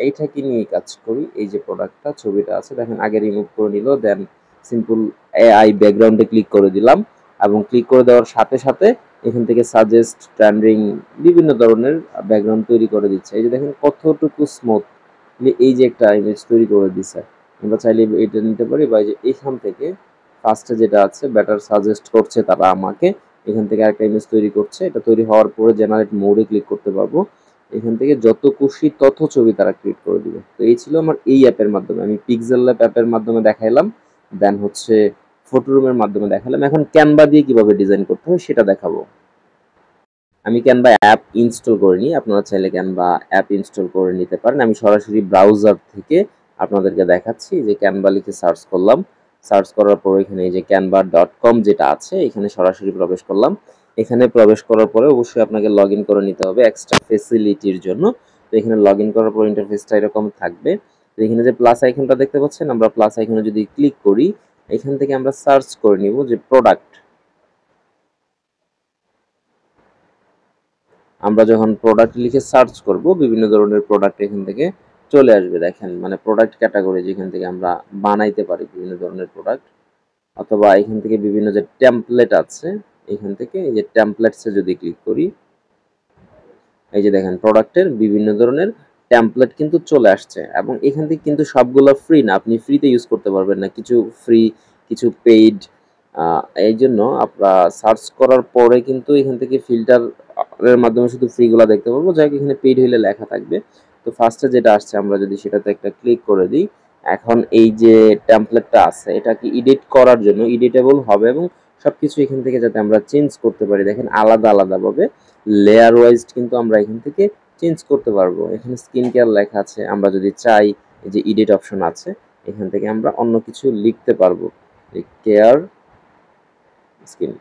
এইটাকে নিয়ে কাজ করি, এই যে প্রোডাক্টটা ছবিটা আছে দেখেন আগে রিমুভ করে নিল, দেন সিম্পল এআই ব্যাকগ্রাউন্ডে ক্লিক করে দিলাম। এবং ক্লিক করে দেওয়ার সাথে সাথে এখান থেকে সাজেস্ট, ট্রেন্ডিং, বিভিন্ন ধরনের ব্যাকগ্রাউন্ড তৈরি করে দিচ্ছে। এই যে দেখেন কতটুকু স্মুথ, এই যে একটা ইমেজ তৈরি করে দিচ্ছে। আমরা চাইলে এটা নিতে পারি, বা এই যে এখান থেকে ফার্স্টে যেটা আছে ব্যাটার সাজেস্ট করছে তারা আমাকে, এখান থেকে একটা ইমেজ তৈরি করছে। এটা তৈরি হওয়ার পরে জেনারেট মোডে ক্লিক করতে পারবো, এখান থেকে যত খুশি তত ছবি তারা ক্রিয়েট করে দিবে। তো এই ছিল আমার এই অ্যাপের মাধ্যমে, আমি পিক্সেল ল্যাব অ্যাপের মাধ্যমে দেখাইলাম, দেন হচ্ছে ফটোরুমের মাধ্যমে দেখালাম। এখন ক্যানভা দিয়ে কিভাবে ডিজাইন করতে হয় সেটা দেখাবো। আমি ক্যানভা অ্যাপ ইনস্টল করে নিই, আপনারা চাইলে ক্যানভা অ্যাপ ইনস্টল করে নিতে পারেন। আমি সরাসরি ব্রাউজার থেকে আপনাদেরকে দেখাচ্ছি, যে ক্যানভা লিখে সার্চ করলাম, সার্চ করার পর এখানে এই যে canva.com যেটা আছে এখানে সরাসরি প্রবেশ করলাম। এখানে প্রবেশ করার পরে অবশ্যই আপনাকে লগ ইন করে নিতে হবে এক্সট্রা ফেসিলিটির জন্য। তো এখানে লগ ইন করার পর ইন্টারফেসটা এরকম থাকবে। তো এখানে যে প্লাস আইকনটা দেখতে পাচ্ছেন, আমরা প্লাস আইকনে যদি ক্লিক করি, এখান থেকে আমরা সার্চ করে নিব যে প্রোডাক্ট। আমরা যখন প্রোডাক্ট লিখে সার্চ করব, বিভিন্ন ধরনের প্রোডাক্ট এখান থেকে চলে আসবে। দেখেন মানে প্রোডাক্ট ক্যাটাগরি, যেখান থেকে আমরা বানাইতে পারি বিভিন্ন ধরনের প্রোডাক্ট, অথবা এখান থেকে বিভিন্ন যে টেমপ্লেট আছে, এখান থেকে এই যে টেমপ্লেটসে যদি ক্লিক করি, এই যে দেখেন প্রোডাক্টের বিভিন্ন ধরনের টেমপ্লেট কিন্তু চলে আসছে। এবং এখান থেকে কিন্তু সবগুলো ফ্রি না, আপনি ফ্রিতে ইউজ করতে পারবেন না, কিছু ফ্রি, কিছু পেইড। এই জন্য আপনারা সার্চ করার পরে কিন্তু এখান থেকে ফিল্টারের মাধ্যমে শুধু ফ্রিগুলো দেখতে পারবো, যাই এখানে পেইড হইলে লেখা থাকবে। তো ফার্স্টে যেটা আসছে আমরা যদি সেটাতে একটা ক্লিক করে দিই, এখন এই যে টেমপ্লেটটা আছে এটাকে এডিট করার জন্য এডিটেবল হবে, এবং সবকিছু এখান থেকে যাতে আমরা চেঞ্জ করতে পারি, দেখেন আলাদা আলাদাভাবে লেয়ার ওয়াইজ কিন্তু আমরা এখান থেকে চেঞ্জ করতে পারবো। এখানে স্কিন কেয়ার লেখা আছে, আমরা যদি চাই এই যে এডিট অপশন আছে, এখান থেকে আমরা অন্য কিছু লিখতে পারবো, কেয়ার স্কিন।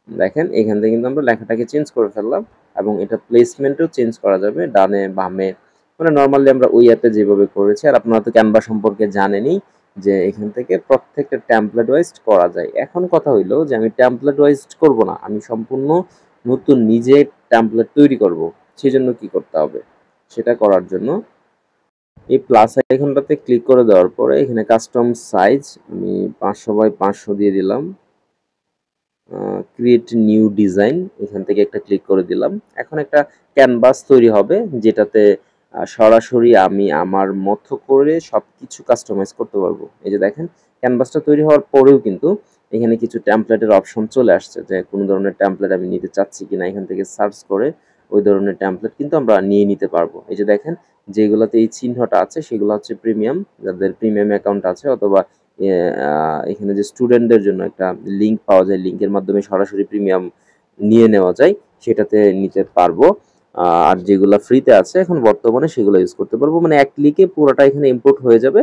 দেখেন এখান থেকে কিন্তু আমরা লেখাটাকে চেঞ্জ করে ফেললাম, এবং এটা প্লেসমেন্টও চেঞ্জ করা যাবে ডানে বামে, মানে নর্মালি আমরা ওই অ্যাপে যেভাবে করেছি। আর আপনারা তো ক্যানভা সম্পর্কে জানেনই, যে এখান থেকে প্রত্যেকটা টেমপ্লেট ওয়াইজ করা যায়। এখন কথা হইলো যে আমি টেমপ্লেট ওয়াইজ করব না, আমি সম্পূর্ণ নতুন নিজে টেমপ্লেট তৈরি করব। সেজন্য কি করতে হবে, সেটা করার জন্য এই প্লাস আইকনটাতে ক্লিক করে দেওয়ার পরে এখানে কাস্টম সাইজ আমি 500 বাই 500 দিয়ে দিলাম, ক্রিয়েট নিউ ডিজাইন এখান থেকে একটা ক্লিক করে দিলাম। এখন একটা ক্যানভাস তৈরি হবে, যেটাতে সরাসরি আমি আমার মতো করে সবকিছু কাস্টমাইজ করতে পারবো। এই যে দেখেন ক্যানভাসটা তৈরি হওয়ার পরেও কিন্তু এখানে কিছু টেমপ্লেটের অপশন চলে আসছে যে কোনো ধরনের টেমপ্লেট আমি নিতে চাচ্ছি কিনা, এখান থেকে সার্চ করে ওই ধরনের টেমপ্লেট কিন্তু আমরা নিয়ে নিতে পারবো। এই যে দেখেন যেগুলোতে এই চিহ্নটা আছে সেগুলো হচ্ছে প্রিমিয়াম, যাদের প্রিমিয়াম অ্যাকাউন্ট আছে, অথবা এখানে যে স্টুডেন্টদের জন্য একটা লিঙ্ক পাওয়া যায়, লিঙ্কের মাধ্যমে সরাসরি প্রিমিয়াম নিয়ে নেওয়া যায়, সেটাতে নিতে পারবো। আর যেগুলো ফ্রিতে আছে এখন বর্তমানে সেগুলো ইউজ করতে পারবো, মানে এক ক্লিকে পুরোটা এখানে ইম্পোর্ট হয়ে যাবে।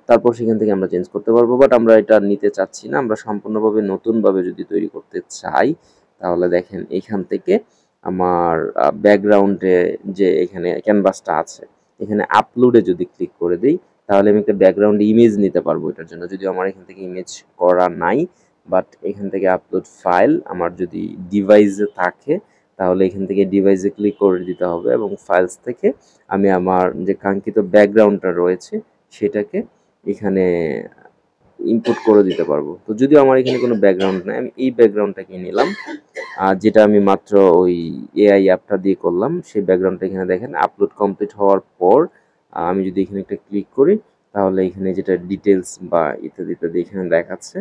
তারপর সেখান থেকে আমরা চেঞ্জ করতে পারবো, বাট আমরা এটা নিতে চাচ্ছি না। আমরা সম্পূর্ণভাবে নতুনভাবে যদি তৈরি করতে চাই তাহলে দেখেন এখান থেকে আমার ব্যাকগ্রাউন্ডে যে এখানে ক্যানভাসটা আছে, এখানে আপলোডে যদি ক্লিক করে দিই তাহলে আমি একটা ব্যাকগ্রাউন্ড ইমেজ নিতে পারবো এটার জন্য, যদিও আমার এখান থেকে ইমেজ করা নাই। বাট এখান থেকে আপলোড ফাইল আমার যদি ডিভাইসে থাকে তাহলে এখান থেকে ডিভাইসে ক্লিক করে দিতে হবে, এবং ফাইলস থেকে আমি আমার যে কাঙ্ক্ষিত ব্যাকগ্রাউন্ডটা রয়েছে সেটাকে এখানে ইনপুট করে দিতে পারবো। তো যদিও আমার এখানে কোনো ব্যাকগ্রাউন্ড নাই, আমি এই ব্যাকগ্রাউন্ডটাকে নিলাম, যেটা আমি মাত্র ওই এআই অ্যাপটা দিয়ে করলাম। সেই ব্যাকগ্রাউন্ডটা এখানে দেখেন আপলোড কমপ্লিট হওয়ার পর আমি যদি এখানে একটা ক্লিক করি তাহলে এখানে যেটা ডিটেলস বা ইত্যাদি ইত্যাদি এখানে দেখাচ্ছে।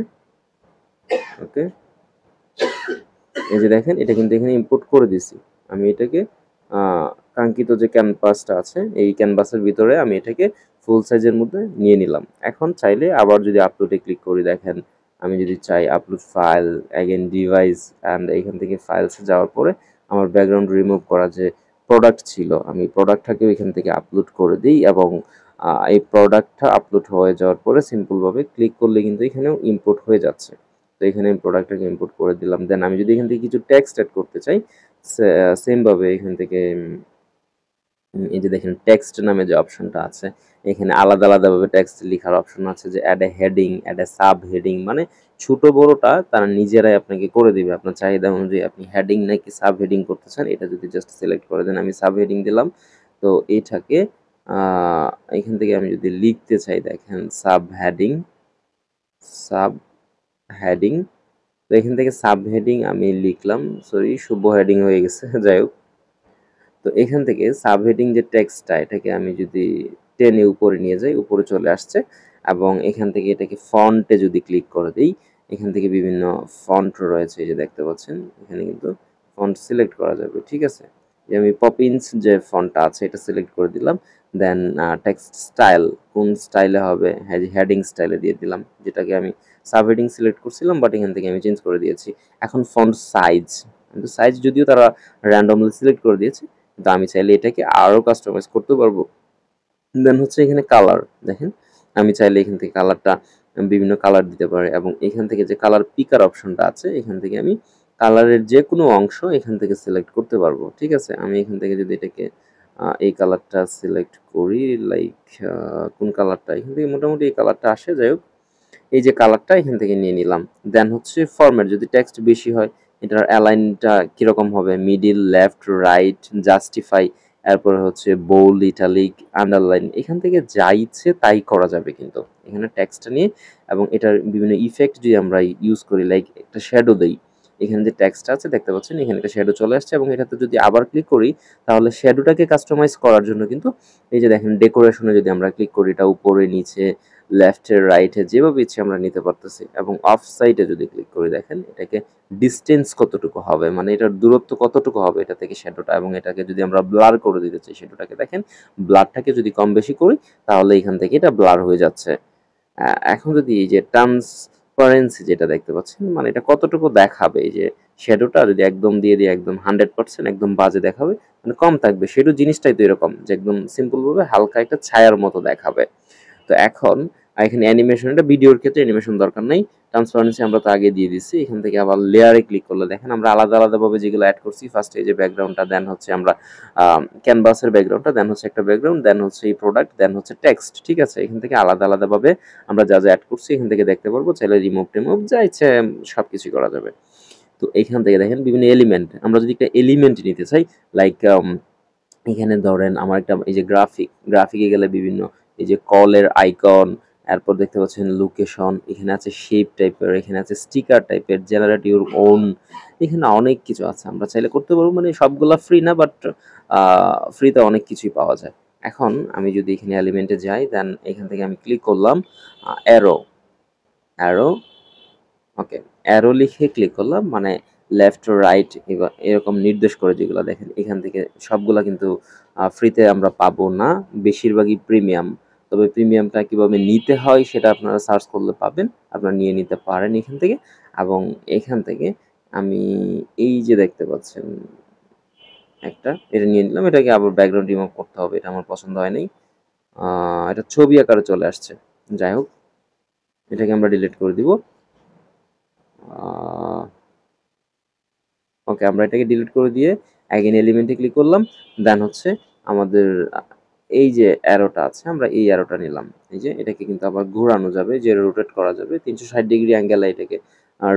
ওকে, এই যে দেখেন এটা কিন্তু এখানে ইম্পোর্ট করে দিছি। আমি এটাকে কাঙ্ক্ষিত যে ক্যানভাসটা আছে এই ক্যানভাসের ভিতরে আমি এটাকে ফুল সাইজের মধ্যে নিয়ে নিলাম। এখন চাইলে আবার যদি আপলোডে ক্লিক করি, দেখেন আমি যদি চাই upload file again device and এখান থেকে ফাইলসে যাওয়ার পরে আমার ব্যাকগ্রাউন্ড রিমুভ করা যে প্রোডাক্ট ছিল আমি প্রোডাক্টটাকেও এখান থেকে আপলোড করে দিই, এবং এই প্রোডাক্টটা আপলোড হয়ে যাওয়ার পরে সিম্পলভাবে ক্লিক করলে কিন্তু এখানেও ইম্পোর্ট হয়ে যাচ্ছে। তো এখানে আমি প্রোডাক্টটাকে ইম্পোর্ট করে দিলাম। দেন আমি যদি এখান থেকে কিছু টেক্সট অ্যাড করতে চাই সেম ভাবে এখান থেকে এই যে দেখেন টেক্সট নামে যে অপশনটা আছে এখানে আলাদা আলাদাভাবে টেক্সট লেখার অপশন আছে, যে add a heading, add a sub heading, মানে ছোট বড়টা তারা নিজেরাই আপনাকে করে দিবে আপনার চাহিদা অনুযায়ী আপনি হেডিং নাকি সাব হেডিং করতে চান। এটা যদি জাস্ট সিলেক্ট করে দেন, আমি সাব হেডিং দিলাম। তো এটাকে এখান থেকে আমি যদি লিখতে চাই দেখেন সাব হেডিং, তো এখান থেকে সাব হেডিং আমি লিখলাম, সরি শুভ হেডিং হয়ে গেছে যাই হোক। তো এখান থেকে সাব হেডিং যে টেক্সটটা এটাকে আমি যদি টেনে উপরে নিয়ে যাই উপরে চলে আসছে, এবং এখান থেকে এটাকে ফন্টে যদি ক্লিক করে দিই এখান থেকে বিভিন্ন ফন্ট রয়েছে, এই যে দেখতে পাচ্ছেন এখানে কিন্তু ফন্ট সিলেক্ট করা যাবে। ঠিক আছে, যে আমি পপিন্স যে ফন্টটা আছে এটা সিলেক্ট করে দিলাম। দেন টেক্সট স্টাইল কোন স্টাইলে হবে, হেডিং স্টাইলে দিয়ে দিলাম, যেটাকে আমি সাব হেডিং সিলেক্ট করছিলাম বাট এখান থেকে আমি চেঞ্জ করে দিয়েছি। এখন ফন্ট সাইজ, কিন্তু সাইজ যদিও তারা র্যান্ডমলি সিলেক্ট করে দিয়েছে, কিন্তু আমি চাইলে এটাকে আরও কাস্টমাইজ করতে পারবো। দেন হচ্ছে এখানে কালার, দেখেন আমি চাইলে এখান থেকে কালারটা বিভিন্ন কালার দিতে পারি, এবং এখান থেকে যে কালার পিকার অপশনটা আছে এখান থেকে আমি কালারের যে কোনো অংশ এখান থেকে সিলেক্ট করতে পারবো। ঠিক আছে, আমি এখান থেকে যদি এটাকে এই কালারটা সিলেক্ট করি, লাইক কোন কালারটা, এখান থেকে মোটামুটি এই কালারটা আসে, যাই হোক এই যে কালারটা এখান থেকে নিয়ে নিলাম। দেন হচ্ছে ফরম্যাট, যদি টেক্সট বেশি হয় এটার অ্যালাইনটা কিরকম হবে, মিডিল, লেফট, রাইট, জাস্টিফাই, এরপরে হচ্ছে বোল্ড, ইটালিক, আন্ডারলাইন, এখান থেকে যা ইচ্ছে তাই করা যাবে কিন্তু এখানে টেক্সটটা নিয়ে। এবং এটার বিভিন্ন ইফেক্ট যদি আমরা ইউজ করি, লাইক একটা শ্যাডো দেই, এখানে যে টেক্সটটা আছে দেখতে পাচ্ছেন এখানে একটা শ্যাডো চলে আসছে, এবং এটাতে যদি আবার ক্লিক করি তাহলে শ্যাডোটাকে কাস্টমাইজ করার জন্য কিন্তু এই যে দেখেন ডেকোরেশনে যদি আমরা ক্লিক করি এটা উপরে নিচে লেফটে রাইটে যেভাবে ইচ্ছে আমরা নিতে পারতেছি। এবং অফ সাইডে যদি ক্লিক করি দেখেন এটাকে ডিস্টেন্স কতটুকু হবে, মানে এটার দূরত্ব কতটুকু হবে এটা থেকে শ্যাডোটা, এবং এটাকে যদি আমরা ব্লার করে দিতে চাই শ্যাডোটাকে দেখেন ব্লারটাকে যদি কম বেশি করি তাহলে এখান থেকে এটা ব্লার হয়ে যাচ্ছে। এখন যদি এই যে ট্রান্সপারেন্সি যেটা দেখতে পাচ্ছেন মানে এটা কতটুকু দেখাবে, এই যে শ্যাডোটা যদি একদম দিয়ে দিয়ে একদম 100% একদম বাজে দেখাবে, মানে কম থাকবে, শ্যাডো জিনিসটাই তো এরকম যে একদম সিম্পল ভাবে হালকা একটা ছায়ার মতো দেখাবে। তো এখন এখানে অ্যানিমেশন, এটা ভিডিওর ক্ষেত্রে অ্যানিমেশন দরকার নাই, ট্রান্সপারেন্সি আমরা তো আগে দিয়ে দিচ্ছি। এখান থেকে আবার লেয়ারে ক্লিক করলে দেখেন আমরা আলাদা আলাদাভাবে যেগুলো অ্যাড করছি, ফার্স্ট এই যে ব্যাকগ্রাউন্ডটা, দেন হচ্ছে আমরা ক্যানভাসের ব্যাকগ্রাউন্ডটা, দেন হচ্ছে একটা ব্যাকগ্রাউন্ড, দেন হচ্ছে এই প্রোডাক্ট, দেন হচ্ছে টেক্সট। ঠিক আছে, এখান থেকে আলাদা আলাদাভাবে আমরা যা যা অ্যাড করছি এখান থেকে দেখতে পারবো, চাইলে রিমুভ টিমুভ যা ইচ্ছে সব কিছু করা যাবে। তো এইখান থেকে দেখেন বিভিন্ন এলিমেন্ট, আমরা যদি একটা এলিমেন্ট নিতে চাই, লাইক এখানে ধরেন আমার একটা এই যে গ্রাফিকে গেলে বিভিন্ন এই যে কলের আইকন, এরপর দেখতে পাচ্ছেন লোকেশন, এখানে আছে শেপ টাইপের, এখানে আছে স্টিকার টাইপের, জেনারেট ইউর ওন, এখানে অনেক কিছু আছে আমরা চাইলে করতে পারবো, মানে সবগুলা ফ্রি না বাট ফ্রিতে অনেক কিছুই পাওয়া যায়। এখন আমি যদি এখানে এলিমেন্টে যাই দেন এখান থেকে আমি ক্লিক করলাম অ্যারো, অ্যারো ওকে, অ্যারো লিখে ক্লিক করলাম, মানে লেফট রাইট এরকম নির্দেশ করে যেগুলো দেখেন এখান থেকে সবগুলা কিন্তু ফ্রিতে আমরা পাবো না, বেশিরভাগই প্রিমিয়াম। তবে প্রিমিয়ামটা কিভাবে নিতে হয় সেটা আপনারা সার্চ করলে পাবেন, আপনারা নিয়ে নিতে পারেন এখান থেকে। এবং এখান থেকে আমি এই যে দেখতে পাচ্ছেন একটা, এটা নিয়ে নিলাম, এটাকে আবার ব্যাকগ্রাউন্ড রিমুভ করতে হবে, এটা আমার পছন্দ হয় নাই। এটা ছবি আকারে চলে আসছে, যাই হোক এটাকে আমরা ডিলিট করে দিব। ওকে, আমরা এটাকে ডিলিট করে দিয়ে অ্যাগেন এলিমেন্টে ক্লিক করলাম। দেন হচ্ছে আমাদের এই যে অ্যারোটা আছে, আমরা এই অ্যারোটা নিলাম, এই যে এটাকে কিন্তু আবার ঘোরানো যাবে, যে রোটেট করা যাবে 360 ডিগ্রি অ্যাঙ্গেলে এটাকে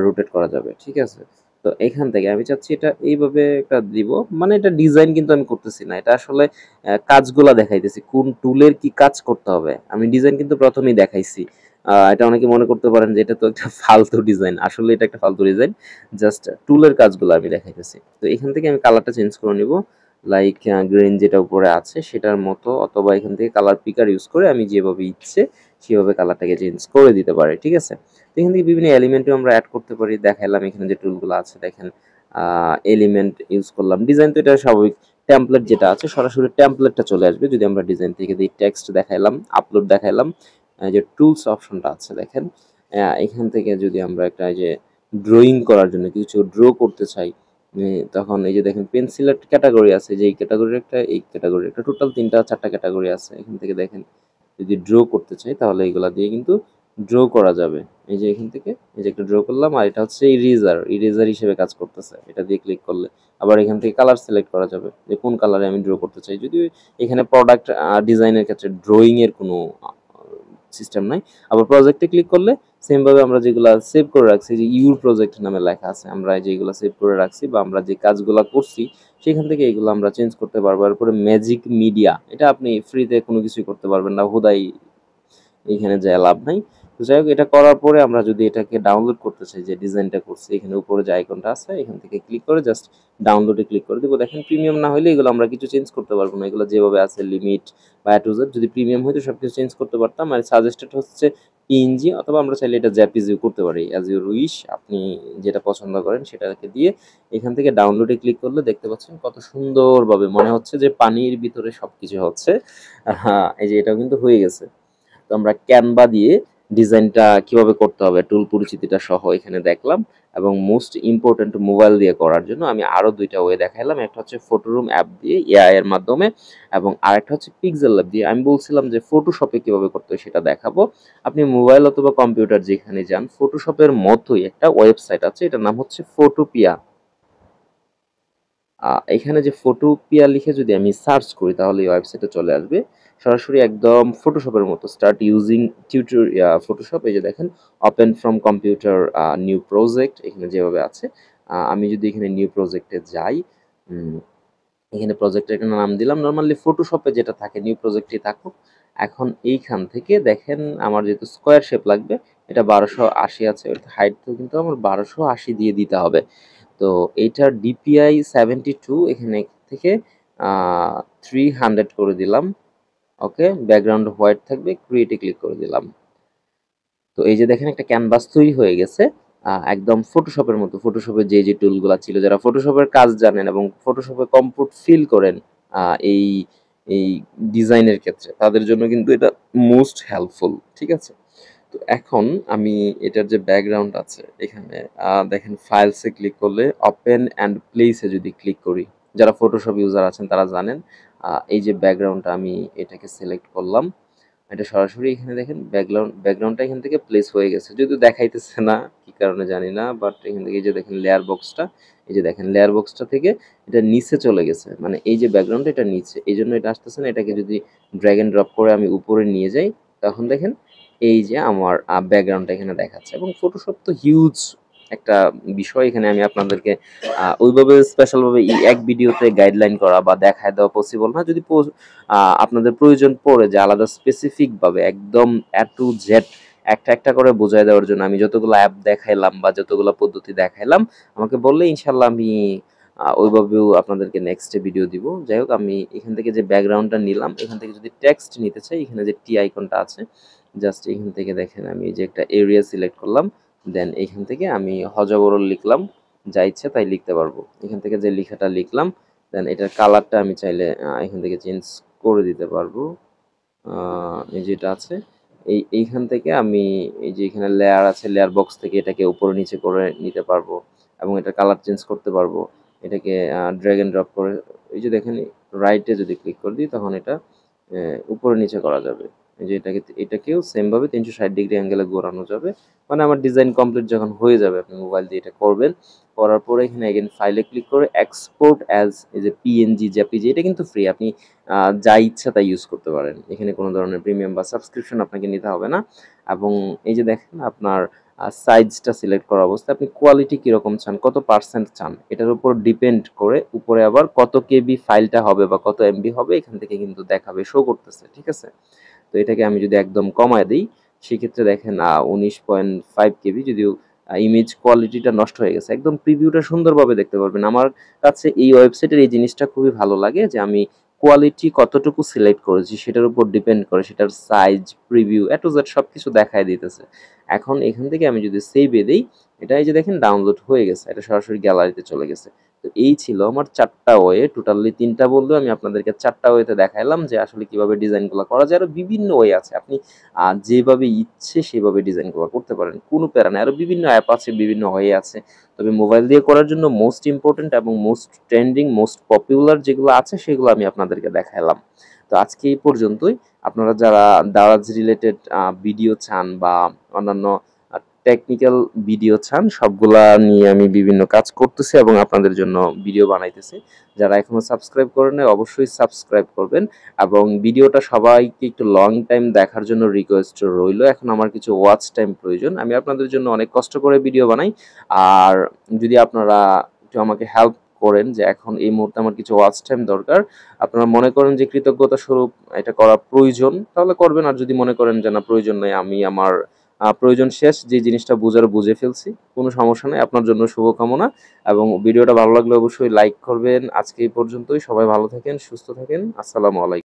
রোটেট করা যাবে, ঠিক আছে। তো এখান থেকে আমি চাচ্ছি এটা এইভাবে একটা দিব, মানে এটা ডিজাইন কিন্তু আমি করতেছি না, এটা আসলে কাজগুলা দেখাইতেছি, কোন টুলের কি কাজ করতে হবে। আমি ডিজাইন কিন্তু প্রথমেই দেখাইছি। এটা অনেকে মনে করতে পারেন যে এটা তো একটা ফালতু ডিজাইন, আসলে এটা একটা ফালতু ডিজাইন, জাস্ট টুলের কাজগুলো আমি দেখাইতেছি। তো এখান থেকে আমি কালারটা চেঞ্জ করে নিব, লাইক গ্রিন যেটা উপরে আছে সেটার মতো, অথবা এখান থেকে কালার পিকার ইউজ করে আমি যেভাবে ইচ্ছে সেভাবে কালারটাকে চেঞ্জ করে দিতে পারি, ঠিক আছে। তো এখান থেকে বিভিন্ন এলিমেন্টও আমরা অ্যাড করতে পারি, দেখাইলাম এখানে যে টুলগুলো আছে দেখেন, এলিমেন্ট ইউজ করলাম। ডিজাইন তো এটা স্বাভাবিক, টেমপ্লেট যেটা আছে সরাসরি টেমপ্লেটটা চলে আসবে। যদি আমরা ডিজাইন থেকে দিই, টেক্সট দেখাইলাম, আপলোড দেখাইলাম, যে টুলস অপশনটা আছে দেখেন, এখান থেকে যদি আমরা একটা যে ড্রয়িং করার জন্য কিছু ড্র করতে চাই, তখন এই যে দেখেন পেন্সিলের ক্যাটাগরি আছে, যে এই ক্যাটাগরির একটা, এই ক্যাটাগরির একটা, টোটাল 3-4টা ক্যাটাগরি আছে। এখান থেকে দেখেন যদি ড্র করতে চাই তাহলে এগুলা দিয়ে কিন্তু ড্র করা যাবে। এই যে এখান থেকে এই যে একটা ড্র করলাম, আর এটা হচ্ছে ইরেজার, ইরেজার হিসেবে কাজ করতেছে, এটা দিয়ে ক্লিক করলে আবার এখান থেকে কালার সিলেক্ট করা যাবে যে কোন কালারে আমি ড্র করতে চাই। যদি এখানে প্রোডাক্ট ডিজাইনের ক্ষেত্রে ড্রয়িং এর কোনো সিস্টেম নাই। আবার প্রজেক্টে ক্লিক করলে সেম ভাবে আমরা যেগুলা সেভ করে রাখছি, যে ইউর প্রজেক্ট নামে লেখা আছে, আমরা যেগুলো সেভ করে রাখছি বা আমরা যে কাজগুলো করছি সেখান থেকে এগুলো আমরা চেঞ্জ করতে পারবো। এরপরে ম্যাজিক মিডিয়া, এটা আপনি ফ্রিতে কোনো কিছুই করতে পারবেন না, হুদাই এইখানে যায় লাভ নাই। তো যাই হোক, এটা করার পরে আমরা যদি এটাকে ডাউনলোড করতে চাই, যে ডিজাইনটা করছি, এখানে উপরে যে আইকনটা আছে এখান থেকে ক্লিক করে জাস্ট ডাউনলোডে ক্লিক করে দিব। দেখেন প্রিমিয়াম না হলে এগুলো আমরা কিছু চেঞ্জ করতে পারবো না, এগুলো যেভাবে আছে লিমিট বা টু জেড। যদি প্রিমিয়াম হইতো সবকিছু চেঞ্জ করতে পারতাম। আর সাজেস্টেড হচ্ছে পিএনজি, অথবা আমরা চাইলে এটা জেপিজি করতে পারি, অ্যাজ ইউর উইশ, আপনি যেটা পছন্দ করেন সেটাকে দিয়ে এখান থেকে ডাউনলোডে ক্লিক করলে দেখতে পাচ্ছেন কত সুন্দরভাবে মনে হচ্ছে যে পানির ভিতরে সবকিছু হচ্ছে। হ্যাঁ, এই যে এটাও কিন্তু হয়ে গেছে। তো আমরা ক্যানভা দিয়ে ডিজাইনটা কিভাবে করতে হবে টুল পরিচিতিটা সহ এখানে দেখলাম। এবং মোস্ট ইম্পর্টেন্ট, মোবাইল দিয়ে করার জন্য আমি আরো দুইটা ওয়ে দেখাইলাম। একটা হচ্ছে ফটোরুম অ্যাপ দিয়ে এআই এর মাধ্যমে, এবং আরেকটা হচ্ছে পিক্সেল ল্যাব দিয়ে। আমি বলছিলাম যে ফটোশপে কিভাবে করতে হয় সেটা দেখাবো। আপনি মোবাইল অথবা কম্পিউটার যেখানে যান, ফটোশপের মতোই একটা ওয়েবসাইট আছে, এটার নাম হচ্ছে ফটোপিয়া। এখানে যে ফটোপিয়া লিখে যদি আমি সার্চ করি তাহলে এই ওয়েবসাইটে চলে আসবে, সরাসরি একদম ফটোশপের মতো। স্টার্ট ইউজিং ফটোশপ, এই যে দেখেন open from computer, new project, এখানে যেভাবে আছে। আমি যদি এখানে নিউ প্রজেক্টে যাই, এখানে প্রজেক্টের একটা নাম দিলাম, নর্মালি ফটোশপে যেটা থাকে নিউ প্রজেক্টই থাকুক। এখন এইখান থেকে দেখেন আমার যেহেতু স্কোয়ার শেপ লাগবে, এটা 1280 আছে, হাইটও কিন্তু আমার 1280 দিয়ে দিতে হবে। তো এইটার ডিপিআই 72, এখানে থেকে 300 করে দিলাম। ওকে, ব্যাকগ্রাউন্ড হোয়াইট থাকবে, ক্রিয়েটে ক্লিক করে দিলাম। তো এই যে দেখেন একটা ক্যানভাস তৈরি হয়ে গেছে, একদম ফটোশপের মতো। ফটোশপে যে যে টুলগুলো ছিল, যারা ফটোশপের কাজ জানেন এবং ফটোশপে কমফোর্ট ফিল করেন এই এই ডিজাইনের ক্ষেত্রে, তাদের জন্য কিন্তু এটা মোস্ট হেল্পফুল, ঠিক আছে। তো এখন আমি এটার যে ব্যাকগ্রাউন্ড আছে এখানে দেখেন ফাইলসে ক্লিক করলে ওপেন অ্যান্ড প্লেসে যদি ক্লিক করি, যারা ফটোশপ ইউজার আছেন তারা জানেন। এই যে ব্যাকগ্রাউন্ডটা আমি এটাকে সিলেক্ট করলাম, এটা সরাসরি এখানে দেখেন ব্যাকগ্রাউন্ডটা এখান থেকে প্লেস হয়ে গেছে, যদিও দেখাইতেছে না কি কারণে জানি না, বাট এখান থেকে এই যে দেখেন লেয়ার বক্সটা, এই যে দেখেন লেয়ার বক্সটা থেকে এটা নিচে চলে গেছে, মানে এই যে ব্যাকগ্রাউন্ডটা এটা নিচে, এই জন্য এটা আসতেছে না। এটাকে যদি ড্র্যাগ এন্ড ড্রপ করে আমি উপরে নিয়ে যাই, তখন দেখেন এই যে আমার ব্যাকগ্রাউন্ডটা এখানে দেখাচ্ছে। এবং ফটোশপ তো হিউজ একটা বিষয়, এখানে আমি আপনাদেরকে ওইভাবে স্পেশালভাবে এক ভিডিওতে গাইডলাইন করা বা দেখায় দেওয়া পসিবল না। যদি আপনাদের প্রয়োজন পড়ে যে আলাদা স্পেসিফিক ভাবে একদম এ টু জেড একটা একটা করে বোঝায় দেওয়ার জন্য আমি যতগুলো অ্যাপ দেখাইলাম বা যতগুলো পদ্ধতি দেখাইলাম, আমাকে বললে ইনশাল্লাহ আমি ওইভাবেও আপনাদেরকে নেক্সটে ভিডিও দিব। যাই হোক, আমি এখান থেকে যে ব্যাকগ্রাউন্ডটা নিলাম, এখান থেকে যদি টেক্সট নিতে চাই, এখানে যে টি আইকনটা আছে, জাস্ট এখান থেকে দেখেন আমি যে একটা এরিয়া সিলেক্ট করলাম, দেন এখান থেকে আমি হজবরল লিখলাম, যা ইচ্ছা তাই লিখতে পারবো। এখান থেকে যে লেখাটা লিখলাম, দেন এটার কালারটা আমি চাইলে এখান থেকে চেঞ্জ করে দিতে পারবো। এই যেটা আছে এইখান থেকে আমি এই যে এখানে লেয়ার আছে, লেয়ার বক্স থেকে এটাকে উপরে নিচে করে নিতে পারবো এবং এটার কালার চেঞ্জ করতে পারবো। এটাকে ড্র্যাগ এন্ড ড্রপ করে এই যে দেখেন রাইটে যদি ক্লিক করে দিই তখন এটা উপরে নিচে করা যাবে। এই যে এটাকেও সেমভাবে 360 ডিগ্রি অ্যাঙ্গেলে ঘোরানো যাবে। মানে আমার ডিজাইন কমপ্লিট যখন হয়ে যাবে আপনি মোবাইল দিয়ে এটা করবেন। করার পরে এখানে এগেন ফাইলে ক্লিক করে এক্সপোর্ট অ্যাজ এই যে পিএনজি, জেপিজি, এটা কিন্তু ফ্রি, আপনি যা ইচ্ছা তাই ইউজ করতে পারেন। এখানে কোনো ধরনের প্রিমিয়াম বা সাবস্ক্রিপশন আপনাকে নিতে হবে না। এবং এই যে দেখেন আপনার সাইজটা সিলেক্ট করা অবস্থায় আপনি কোয়ালিটি কীরকম চান, কত পার্সেন্ট চান, এটার উপর ডিপেন্ড করে উপরে আবার কত কেবি ফাইলটা হবে বা কত এমবি হবে এখান থেকে কিন্তু দেখাবে, শো করতেছে, ঠিক আছে? তো এটাকে আমি যদি একদম কমায় দিই সেক্ষেত্রে দেখেন 19.5 কেবি, যদিও ইমেজ কোয়ালিটিটা নষ্ট হয়ে গেছে। একদম প্রিভিউটা সুন্দরভাবে দেখতে পারবেন। আমার কাছে এই ওয়েবসাইটের এই জিনিসটা খুবই ভালো লাগে যে আমি কোয়ালিটি কতটুকু সিলেক্ট করেছি সেটার উপর ডিপেন্ড করে সেটার size, preview A to Z সবকিছু দেখায় দিতেছে। এখন এখান থেকে আমি যদি সেভে দেই, এটা এই যে দেখেন ডাউনলোড হয়ে গেছে, এটা সরাসরি গ্যালারিতে চলে গেছে। তো এই ছিল আমার 4টা ওয়ে, টোটালি 3টা বললেও আমি আপনাদেরকে 4টা ওয়েতে দেখাইলাম যে আসলে কিভাবে ডিজাইনগুলো করা যায়। আরো বিভিন্ন ওয়ে আছে, আপনি যেভাবে ইচ্ছে সেভাবে ডিজাইনগুলো করতে পারেন, কোনো প্যারা নাই। আরো বিভিন্ন অ্যাপ আছে, বিভিন্ন ওয়ে আছে। তবে মোবাইল দিয়ে করার জন্য মোস্ট ইম্পর্টেন্ট এবং মোস্ট ট্রেন্ডিং, মোস্ট পপুলার যেগুলো আছে সেগুলো আমি আপনাদেরকে দেখাইলাম। তো আজকে এই পর্যন্তই। আপনারা যারা দারাজ রিলেটেড ভিডিও চান বা অন্যান্য টেকনিক্যাল ভিডিও চান, সবগুলা নিয়ে আমি বিভিন্ন কাজ করতেছি এবং আপনাদের জন্য ভিডিও বানাইতেছি। যারা এখনো সাবস্ক্রাইব করেন নাই অবশ্যই সাবস্ক্রাইব করবেন এবং ভিডিওটা সবাইকে একটু লং টাইম দেখার জন্য রিকোয়েস্ট রইল। এখন আমার কিছু ওয়াচ টাইম প্রয়োজন, আমি আপনাদের জন্য অনেক কষ্ট করে ভিডিও বানাই। আর যদি আপনারা একটু আমাকে হেল্প করেন যে এখন এই মুহূর্তে আমার কিছু ওয়াচ টাইম দরকার, আপনারা মনে করেন যে কৃতজ্ঞতা স্বরূপ এটা করা প্রয়োজন তাহলে করবেন। আর যদি মনে করেন যে না প্রয়োজন নেই, আমি আমার প্রয়োজন শেষ, যে জিনিসটা বুঝার বুঝে ফেলছি, কোনো সমস্যা নেই। আপনার জন্য শুভকামনা এবং ভিডিওটা ভালো লাগলে অবশ্যই লাইক করবেন। আজকে এই পর্যন্তই, সবাই ভালো থাকেন, সুস্থ থাকেন। আসসালামু আলাইকুম।